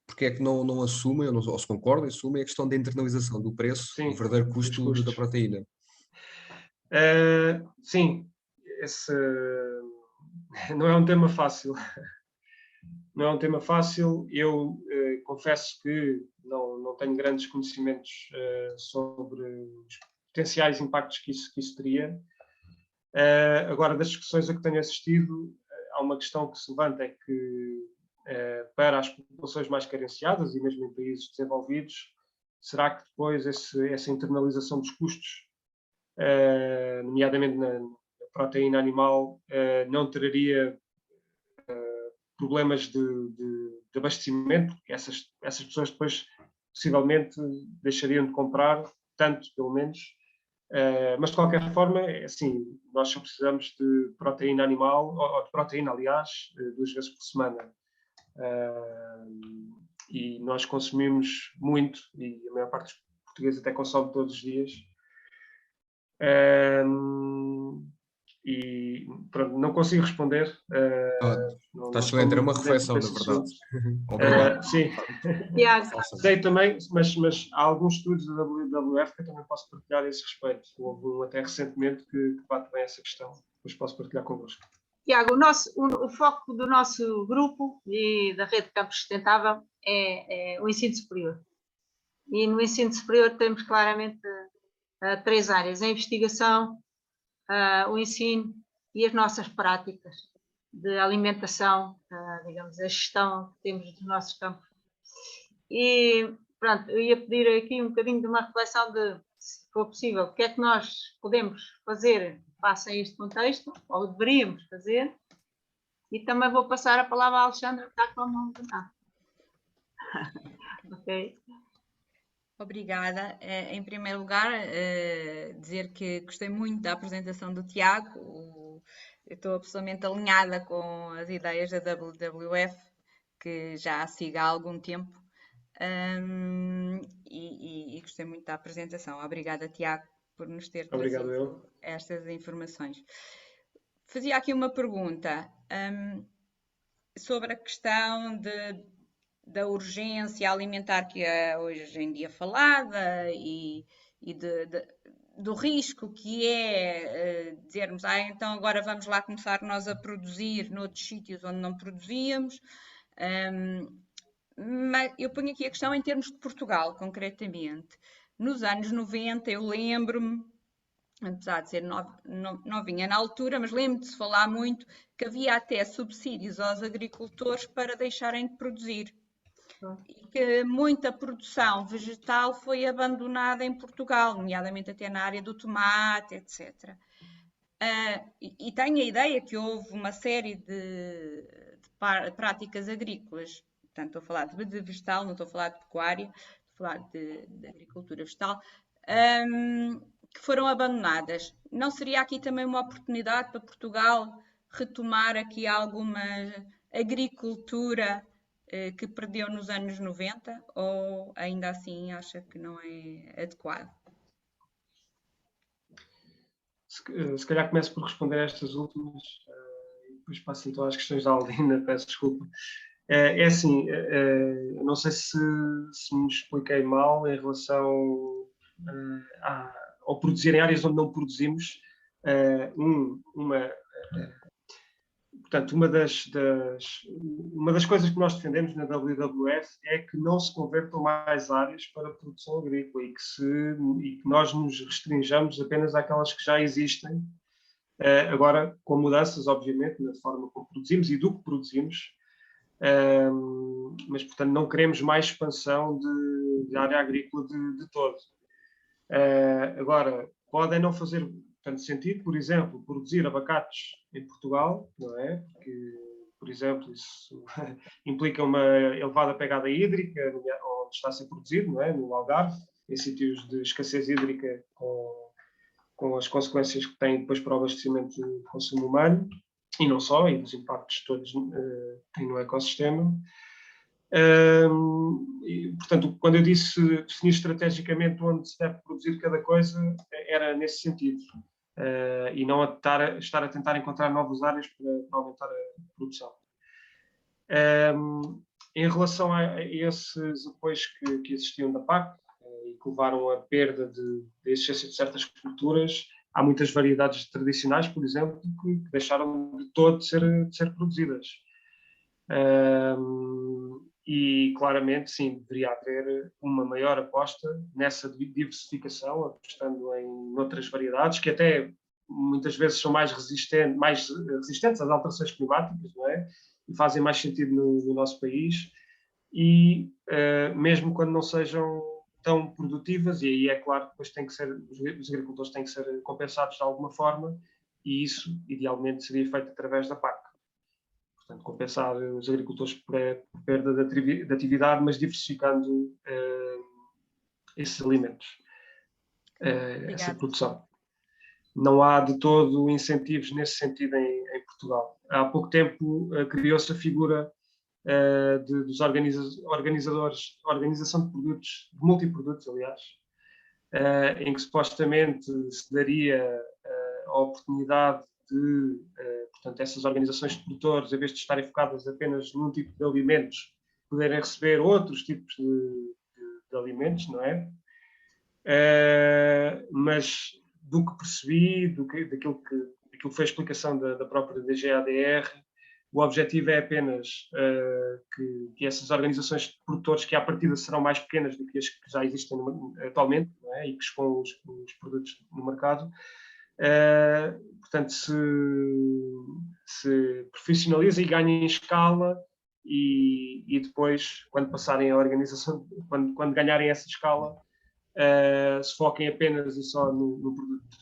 porque é que não assumem, ou se concordam, assumem a questão da internalização do preço, Sim, do verdadeiro custo da proteína. Sim, esse não é um tema fácil. Não é um tema fácil. Eu confesso que não tenho grandes conhecimentos sobre os potenciais impactos que isso teria. Agora, das discussões a que tenho assistido, há uma questão que se levanta, é que para as populações mais carenciadas e mesmo em países desenvolvidos, será que depois essa internalização dos custos, nomeadamente na proteína animal, não traria problemas de abastecimento? Essas pessoas depois possivelmente deixariam de comprar, tanto pelo menos. Mas de qualquer forma, assim, nós só precisamos de proteína animal, ou de proteína, aliás, 2 vezes por semana. E nós consumimos muito, e a maior parte dos portugueses até consome todos os dias. E pronto, não consigo responder. Não Está estou excelente, era uma muito dentro reflexão, na desse verdade. assunto. Obrigado. Sim, Tiago, sei também, mas há alguns estudos da WWF que eu também posso partilhar a esse respeito. Houve um até recentemente que bate bem essa questão. Depois posso partilhar convosco. Tiago, o foco do nosso grupo e da Rede Campos Sustentável é o ensino superior. E no ensino superior temos claramente 3 áreas: a investigação, o ensino e as nossas práticas de alimentação, digamos, a gestão que temos dos nossos campos. E pronto, eu ia pedir aqui um bocadinho de uma reflexão de, se for possível, o que é que nós podemos fazer face a este contexto, ou deveríamos fazer. E também vou passar a palavra à Alexandra, que está com a mão levantada. Ok. Obrigada. Em primeiro lugar, dizer que gostei muito da apresentação do Tiago. Eu estou absolutamente alinhada com as ideias da WWF, que já a sigo há algum tempo, e gostei muito da apresentação. Obrigada, Tiago, por nos ter trazido estas informações. Fazia aqui uma pergunta sobre a questão da urgência alimentar que é hoje em dia falada e do risco que é dizermos, então agora vamos lá começar nós a produzir noutros sítios onde não produzíamos. Mas eu ponho aqui a questão em termos de Portugal, concretamente. Nos anos 90, eu lembro-me, apesar de ser novinha na altura, mas lembro-me de se falar muito que havia até subsídios aos agricultores para deixarem de produzir. E que muita produção vegetal foi abandonada em Portugal, nomeadamente até na área do tomate, etc. E tenho a ideia que houve uma série de práticas agrícolas, portanto estou a falar de vegetal, não estou a falar de pecuária, estou a falar de agricultura vegetal, que foram abandonadas. Não seria aqui também uma oportunidade para Portugal retomar aqui alguma agricultura que perdeu nos anos 90, ou ainda assim acha que não é adequado? Se calhar começo por responder a estas últimas e depois passo então às questões da Aldina, peço desculpa. É assim, não sei se me expliquei mal em relação ao produzir em áreas onde não produzimos. Portanto, uma das coisas que nós defendemos na WWF é que não se convertam mais áreas para a produção agrícola e que nós nos restringamos apenas àquelas que já existem, agora com mudanças, obviamente, na forma como produzimos e do que produzimos, mas, portanto, não queremos mais expansão de área agrícola de todo. Agora, podem não fazer tanto sentido, por exemplo, produzir abacates em Portugal, não é? Porque, por exemplo, isso implica uma elevada pegada hídrica onde está a ser produzido, não é? No Algarve, em sítios de escassez hídrica com as consequências que tem depois para o abastecimento do consumo humano, e não só, e os impactos todos têm no ecossistema. E, portanto, quando eu disse definir estrategicamente onde se deve produzir cada coisa, era nesse sentido. E não estar a tentar encontrar novas áreas para aumentar a produção. Em relação a esses apoios que existiam da PAC e que levaram à perda de existência de certas culturas, há muitas variedades tradicionais, por exemplo, que deixaram de todo de ser produzidas. E claramente, sim, deveria haver uma maior aposta nessa diversificação, apostando em outras variedades, que até muitas vezes são mais resistentes às alterações climáticas, não é? E fazem mais sentido no nosso país, e mesmo quando não sejam tão produtivas, e aí é claro que depois os agricultores têm que ser compensados de alguma forma, e isso, idealmente, seria feito através da PAC. Portanto, compensar os agricultores por perda de atividade, mas diversificando esses alimentos, essa produção. Não há de todo incentivos nesse sentido em Portugal. Há pouco tempo criou-se a figura dos organizadores, organização de produtos, de multiprodutos, aliás, em que supostamente se daria a oportunidade de, portanto, essas organizações de produtores, em vez de estarem focadas apenas num tipo de alimentos, poderem receber outros tipos de alimentos, não é? Mas do que percebi, daquilo que foi a explicação da própria DGADR, o objetivo é apenas que essas organizações de produtores, que à partida serão mais pequenas do que as que já existem atualmente, não é? E que expõem os produtos no mercado, portanto, se profissionalizem e ganhem escala e depois, quando passarem a organização, quando ganharem essa escala, se foquem apenas e só no produto.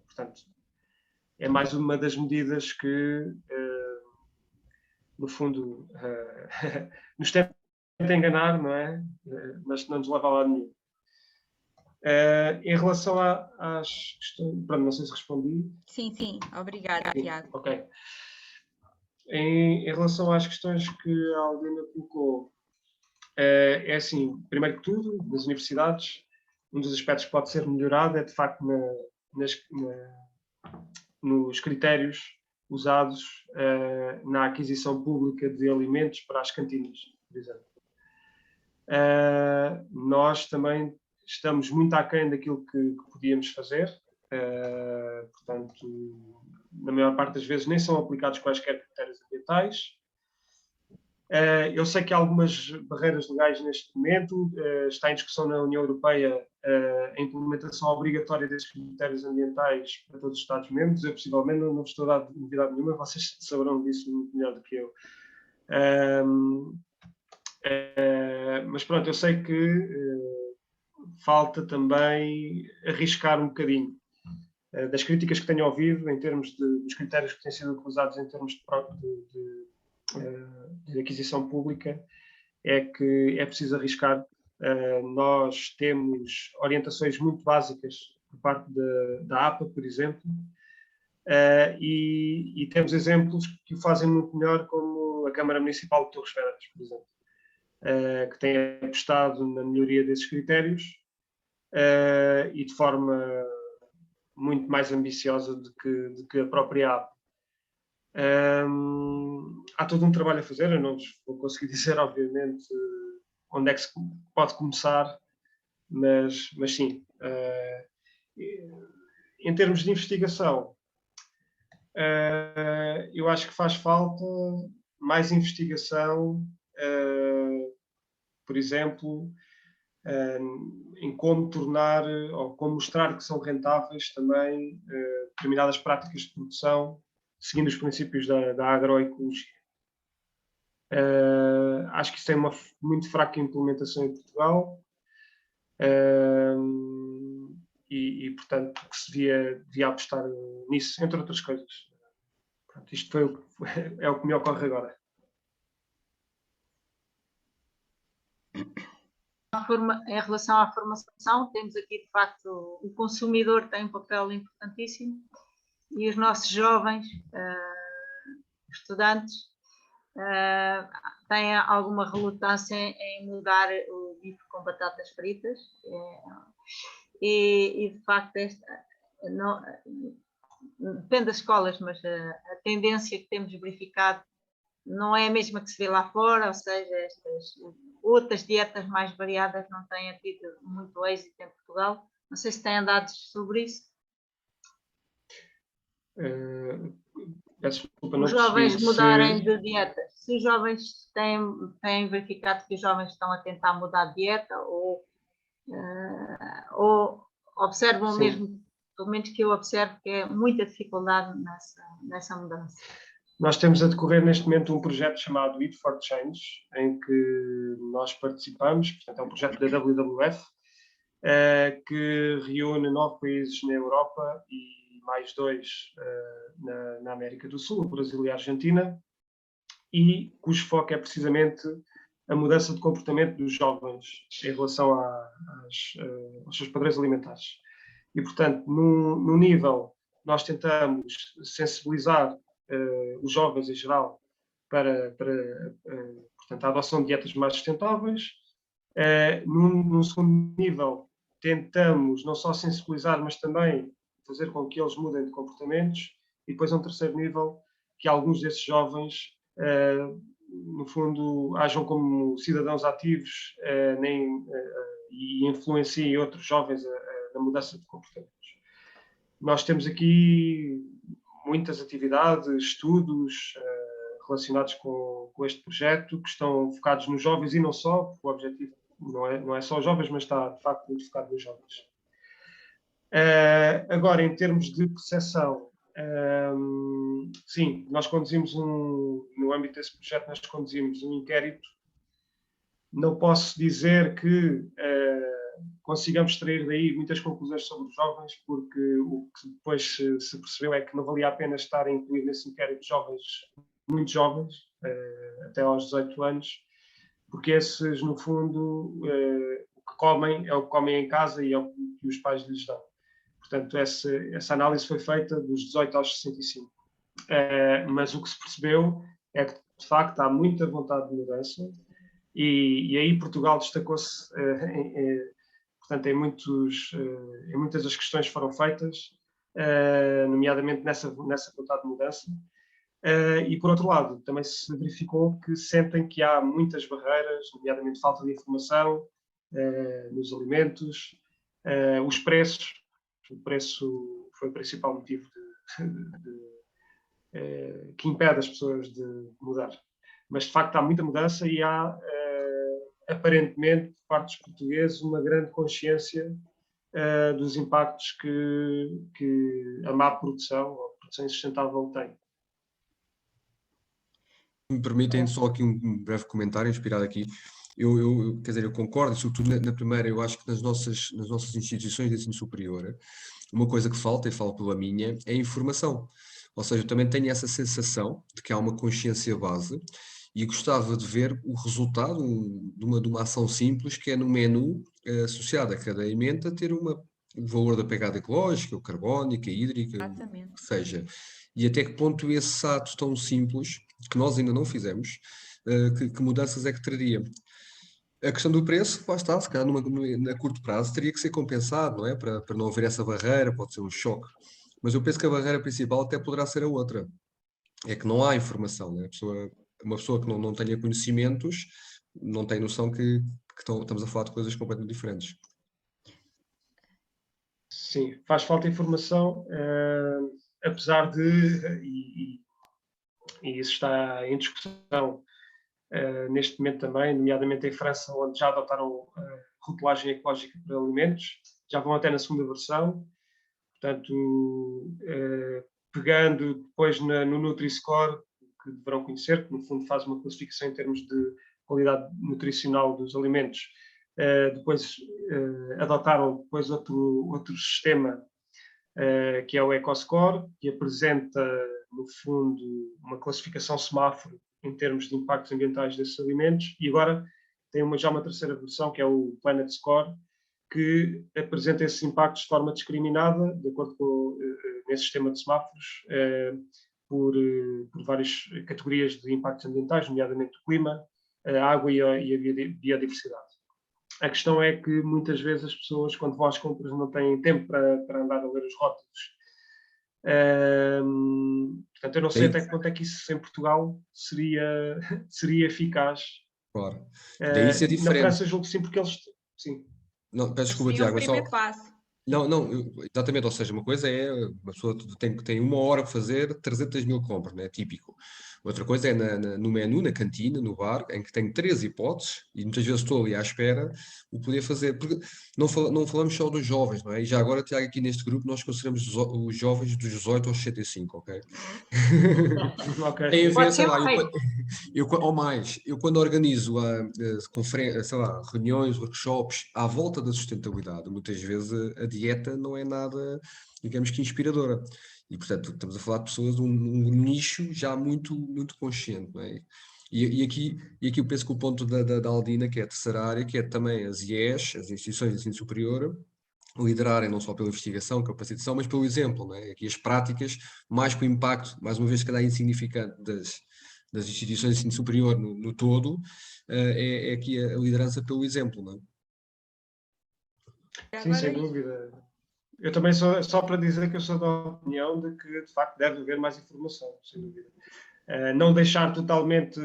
Portanto, é mais uma das medidas que, no fundo, nos tenta enganar, não é? Mas não nos leva a lado nenhum. Em relação às questões... Pronto, não sei se respondi. Sim, obrigada, Tiago. Ok. Em relação às questões que a Aldina colocou, é assim, primeiro que tudo, nas universidades, um dos aspectos que pode ser melhorado é, de facto, nos critérios usados na aquisição pública de alimentos para as cantinas, por exemplo. Nós também estamos muito aquém daquilo que podíamos fazer, portanto, na maior parte das vezes nem são aplicados quaisquer critérios ambientais. Eu sei que há algumas barreiras legais neste momento, está em discussão na União Europeia a implementação obrigatória desses critérios ambientais para todos os Estados-membros. Eu, possivelmente, não estou a dar novidade nenhuma, vocês saberão disso muito melhor do que eu. Mas pronto, eu sei que falta também arriscar um bocadinho. Das críticas que tenho ouvido em termos dos critérios que têm sido utilizados em termos de aquisição pública, é que é preciso arriscar. Nós temos orientações muito básicas por parte da APA, por exemplo, e temos exemplos que o fazem muito melhor, como a Câmara Municipal de Torres Vedras, por exemplo, que tem apostado na melhoria desses critérios e de forma muito mais ambiciosa do que a própria APA. Há todo um trabalho a fazer, eu não vou conseguir dizer, obviamente, onde é que se pode começar, mas sim. Em termos de investigação, eu acho que faz falta mais investigação, por exemplo, em como tornar ou como mostrar que são rentáveis também determinadas práticas de produção, seguindo os princípios da agroecologia. Acho que isso tem uma muito fraca implementação em Portugal e portanto, que se devia apostar nisso, entre outras coisas. Pronto, isto é o que me ocorre agora. Em relação à formação, temos aqui, de facto, o consumidor tem um papel importantíssimo e os nossos jovens estudantes têm alguma relutância em mudar o bife com batatas fritas e de facto, depende das escolas, mas a tendência que temos verificado não é a mesma que se vê lá fora, ou seja, estas outras dietas mais variadas não têm tido muito êxito em Portugal. Não sei se têm dados sobre isso. Desculpa, os jovens mudarem de dieta. Se os jovens têm verificado que os jovens estão a tentar mudar de dieta ou observam Sim. mesmo, pelo menos que eu observo, que é muita dificuldade nessa mudança. Nós temos a decorrer neste momento um projeto chamado Eat for Change, em que nós participamos, portanto é um projeto da WWF, que reúne 9 países na Europa e mais 2 na América do Sul, o Brasil e a Argentina, e cujo foco é precisamente a mudança de comportamento dos jovens em relação aos seus padrões alimentares. E, portanto, no nível, nós tentamos sensibilizar os jovens em geral para portanto, a adoção de dietas mais sustentáveis. Num segundo nível, tentamos não só sensibilizar, mas também fazer com que eles mudem de comportamentos. e depois um terceiro nível, que alguns desses jovens, no fundo, ajam como cidadãos ativos e influenciem outros jovens na mudança de comportamentos. Nós temos aqui muitas atividades, estudos relacionados com este projeto, que estão focados nos jovens e não só, porque o objetivo não é só os jovens, mas está, de facto, muito focado nos jovens. Agora, em termos de percepção, sim, nós conduzimos no âmbito desse projeto, nós conduzimos um inquérito. Não posso dizer que consigamos extrair daí muitas conclusões sobre os jovens, porque o que depois se percebeu é que não valia a pena estar a incluir nesse inquérito jovens, muito jovens, até aos 18 anos, porque esses, no fundo, o que comem é o que comem em casa e é o que os pais lhes dão. Portanto, essa análise foi feita dos 18 aos 65. Mas o que se percebeu é que, de facto, há muita vontade de mudança e aí Portugal destacou-se, portanto, em muitas das questões que foram feitas, nomeadamente nessa vontade de mudança. E, por outro lado, também se verificou que sentem que há muitas barreiras, nomeadamente falta de informação nos alimentos, os preços. O preço foi o principal motivo que impede as pessoas de mudar. Mas, de facto, há muita mudança e há, aparentemente, por parte dos portugueses, uma grande consciência dos impactos que a má produção, ou a produção insustentável, tem. Me permitem só aqui um breve comentário inspirado aqui. Quer dizer, eu concordo, sobretudo na primeira, eu acho que nas nossas instituições de ensino superior, uma coisa que falta, e falo pela minha, é a informação. Ou seja, eu também tenho essa sensação de que há uma consciência base e gostava de ver o resultado de uma ação simples, que é no menu associado a cada emenda ter o valor da pegada ecológica, ou carbónica, hídrica, Exatamente. o que seja. E até que ponto esse ato tão simples, que nós ainda não fizemos, que mudanças é que traria? A questão do preço, lá está, se calhar a curto prazo teria que ser compensado, não é? Para não haver essa barreira, pode ser um choque. Mas eu penso que a barreira principal até poderá ser a outra. É que não há informação, né? Uma pessoa que não tenha conhecimentos não tem noção que estamos a falar de coisas completamente diferentes. Sim, faz falta informação, apesar de, e isso está em discussão neste momento também, nomeadamente em França, onde já adotaram rotulagem ecológica para alimentos, já vão até na segunda versão. Portanto, pegando depois no Nutri-Score, que deverão conhecer, que no fundo faz uma classificação em termos de qualidade nutricional dos alimentos, depois adotaram depois outro sistema, que é o EcoScore, que apresenta, no fundo, uma classificação semáforo em termos de impactos ambientais desses alimentos, e agora tem já uma terceira versão, que é o Planet Score, que apresenta esses impactos de forma discriminada, de acordo com esse sistema de semáforos, por várias categorias de impactos ambientais, nomeadamente o clima, a água e a biodiversidade. A questão é que muitas vezes as pessoas, quando vão às compras, não têm tempo para andar a ler os rótulos. Portanto, eu não sei até que ponto é que isso em Portugal seria eficaz. Claro. Daí ser diferente. Na França, julgo que sim, porque eles... Sim. Não, peço desculpa, Seria Tiago, um primeiro passo. Não, exatamente, ou seja, uma coisa é uma pessoa tem uma hora para fazer 300 mil compras, né? Típico. Outra coisa é no menu, na cantina, no bar, em que tenho 3 hipóteses e muitas vezes estou ali à espera o poder fazer. Porque não falamos só dos jovens, não é? E já agora, Tiago, aqui neste grupo nós consideramos os jovens dos 18 aos 65, ok? Okay. Tem a ver, Pode sei ser lá, mais. ou mais, eu quando organizo sei lá, reuniões, workshops à volta da sustentabilidade, muitas vezes a dieta não é nada, digamos que inspiradora. E, portanto, estamos a falar de pessoas de um nicho já muito, muito consciente, não é? E aqui eu penso que o ponto da Aldina, que é a terceira área, que é também as IES, as instituições de ensino superior, liderarem não só pela investigação, capacitação, mas pelo exemplo, não é? Aqui as práticas, mais com o impacto, mais uma vez, se calhar insignificante das instituições de ensino superior no todo, é aqui a liderança pelo exemplo, não é? Sim, sem dúvida. Eu também sou, só para dizer que eu sou da opinião de que, de facto, deve haver mais informação, sem dúvida. Não deixar totalmente,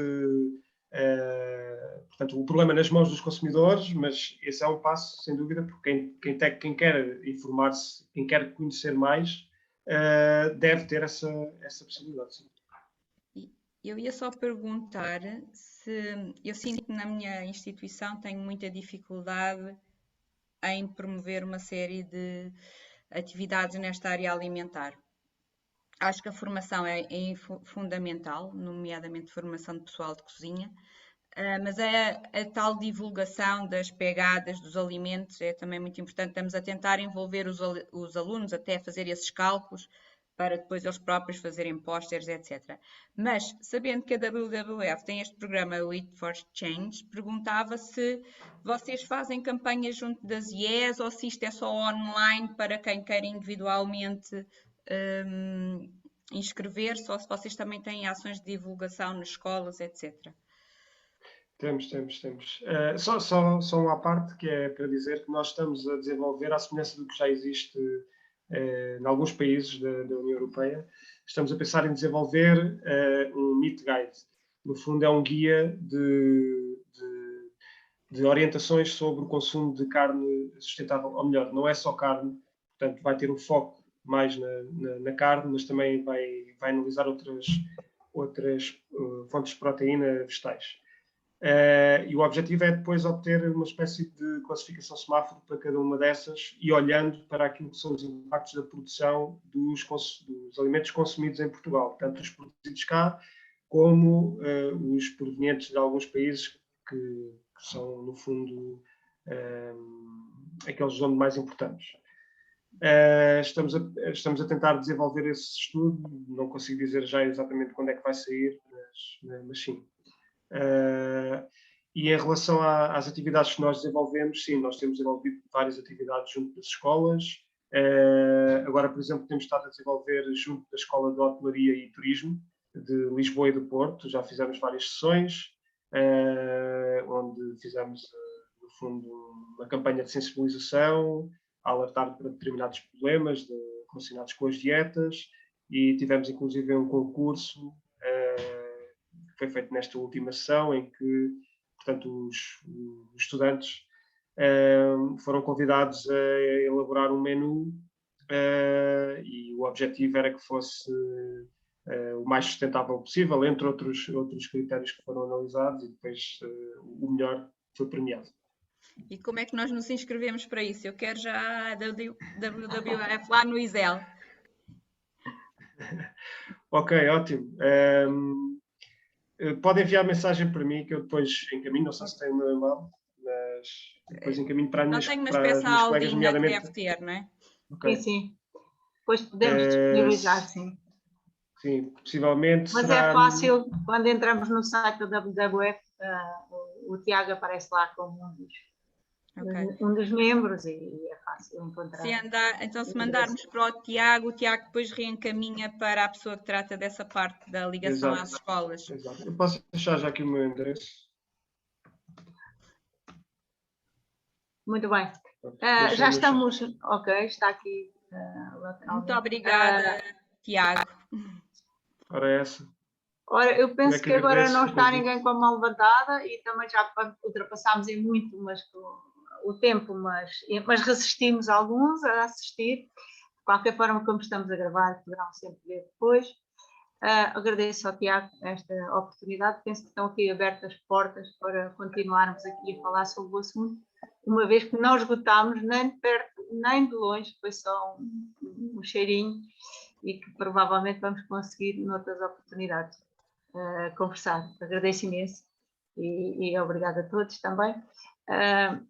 portanto, o problema nas mãos dos consumidores, mas esse é um passo, sem dúvida, porque quem quer informar-se, quem quer conhecer mais, deve ter essa possibilidade. Sim. Eu ia só perguntar se eu sinto que na minha instituição tenho muita dificuldade em promover uma série de atividades nesta área alimentar. Acho que a formação é fundamental, nomeadamente formação de pessoal de cozinha, mas a tal divulgação das pegadas dos alimentos é também muito importante. Estamos a tentar envolver os alunos até a fazer esses cálculos para depois eles próprios fazerem pósteres, etc. Mas, sabendo que a WWF tem este programa Eat for Change, perguntava se vocês fazem campanhas junto das IES ou se isto é só online para quem quer individualmente inscrever-se, ou se vocês também têm ações de divulgação nas escolas, etc. Temos. Só uma parte que é para dizer que nós estamos a desenvolver, à semelhança do que já existe em alguns países da União Europeia, estamos a pensar em desenvolver um Meat Guide. No fundo, é um guia de orientações sobre o consumo de carne sustentável, ou melhor, não é só carne, portanto, vai ter um foco mais na carne, mas também vai analisar outras fontes de proteína vegetais. E o objetivo é depois obter uma espécie de classificação semáforo para cada uma dessas e olhando para aquilo que são os impactos da produção dos alimentos consumidos em Portugal, tanto os produzidos cá como os provenientes de alguns países que são, no fundo, aqueles onde mais importantes. Estamos a tentar desenvolver esse estudo, não consigo dizer já exatamente quando é que vai sair, mas sim. E em relação às atividades que nós desenvolvemos, sim, nós temos desenvolvido várias atividades junto das escolas. Agora, por exemplo, temos estado a desenvolver junto da Escola de Hotelaria e Turismo de Lisboa e do Porto. Já fizemos várias sessões, onde fizemos, no fundo, uma campanha de sensibilização, a alertar para determinados problemas relacionados com as dietas, e tivemos, inclusive, um concurso que foi feito nesta última sessão, em que, portanto, os estudantes foram convidados a elaborar um menu e o objetivo era que fosse o mais sustentável possível, entre outros critérios que foram analisados, e depois o melhor foi premiado. E como é que nós nos inscrevemos para isso? Eu quero já a WWF lá no ISEL. Ok, ótimo. Pode enviar mensagem para mim que eu depois encaminho, não sei se tem o meu e-mail, mas depois encaminho para as minhas colegas, não tenho uma espécie aldinha nomeadamente. que deve ter, não é? Okay. Sim. Depois podemos disponibilizar, sim. Sim, possivelmente. Mas será... é fácil, quando entramos no site da WWF, o Tiago aparece lá como um dos membros e é fácil encontrar. Então, se mandarmos para o Tiago depois reencaminha para a pessoa que trata dessa parte da ligação às escolas. Exato. Eu posso deixar já aqui o meu endereço. Muito bem. Já estamos... Ok, está aqui. Muito obrigada, Tiago. Ora, essa. Ora, eu penso que agora não está ninguém com a mão levantada e também já ultrapassámos em muito o tempo, mas resistimos alguns a assistir. De qualquer forma, como estamos a gravar, poderão sempre ver depois. Agradeço ao Tiago esta oportunidade. Penso que estão aqui abertas portas para continuarmos aqui a falar sobre o assunto, uma vez que não esgotámos nem de perto nem de longe, foi só um cheirinho, e que provavelmente vamos conseguir noutras oportunidades conversar. Agradeço imenso e obrigada a todos também. Obrigado.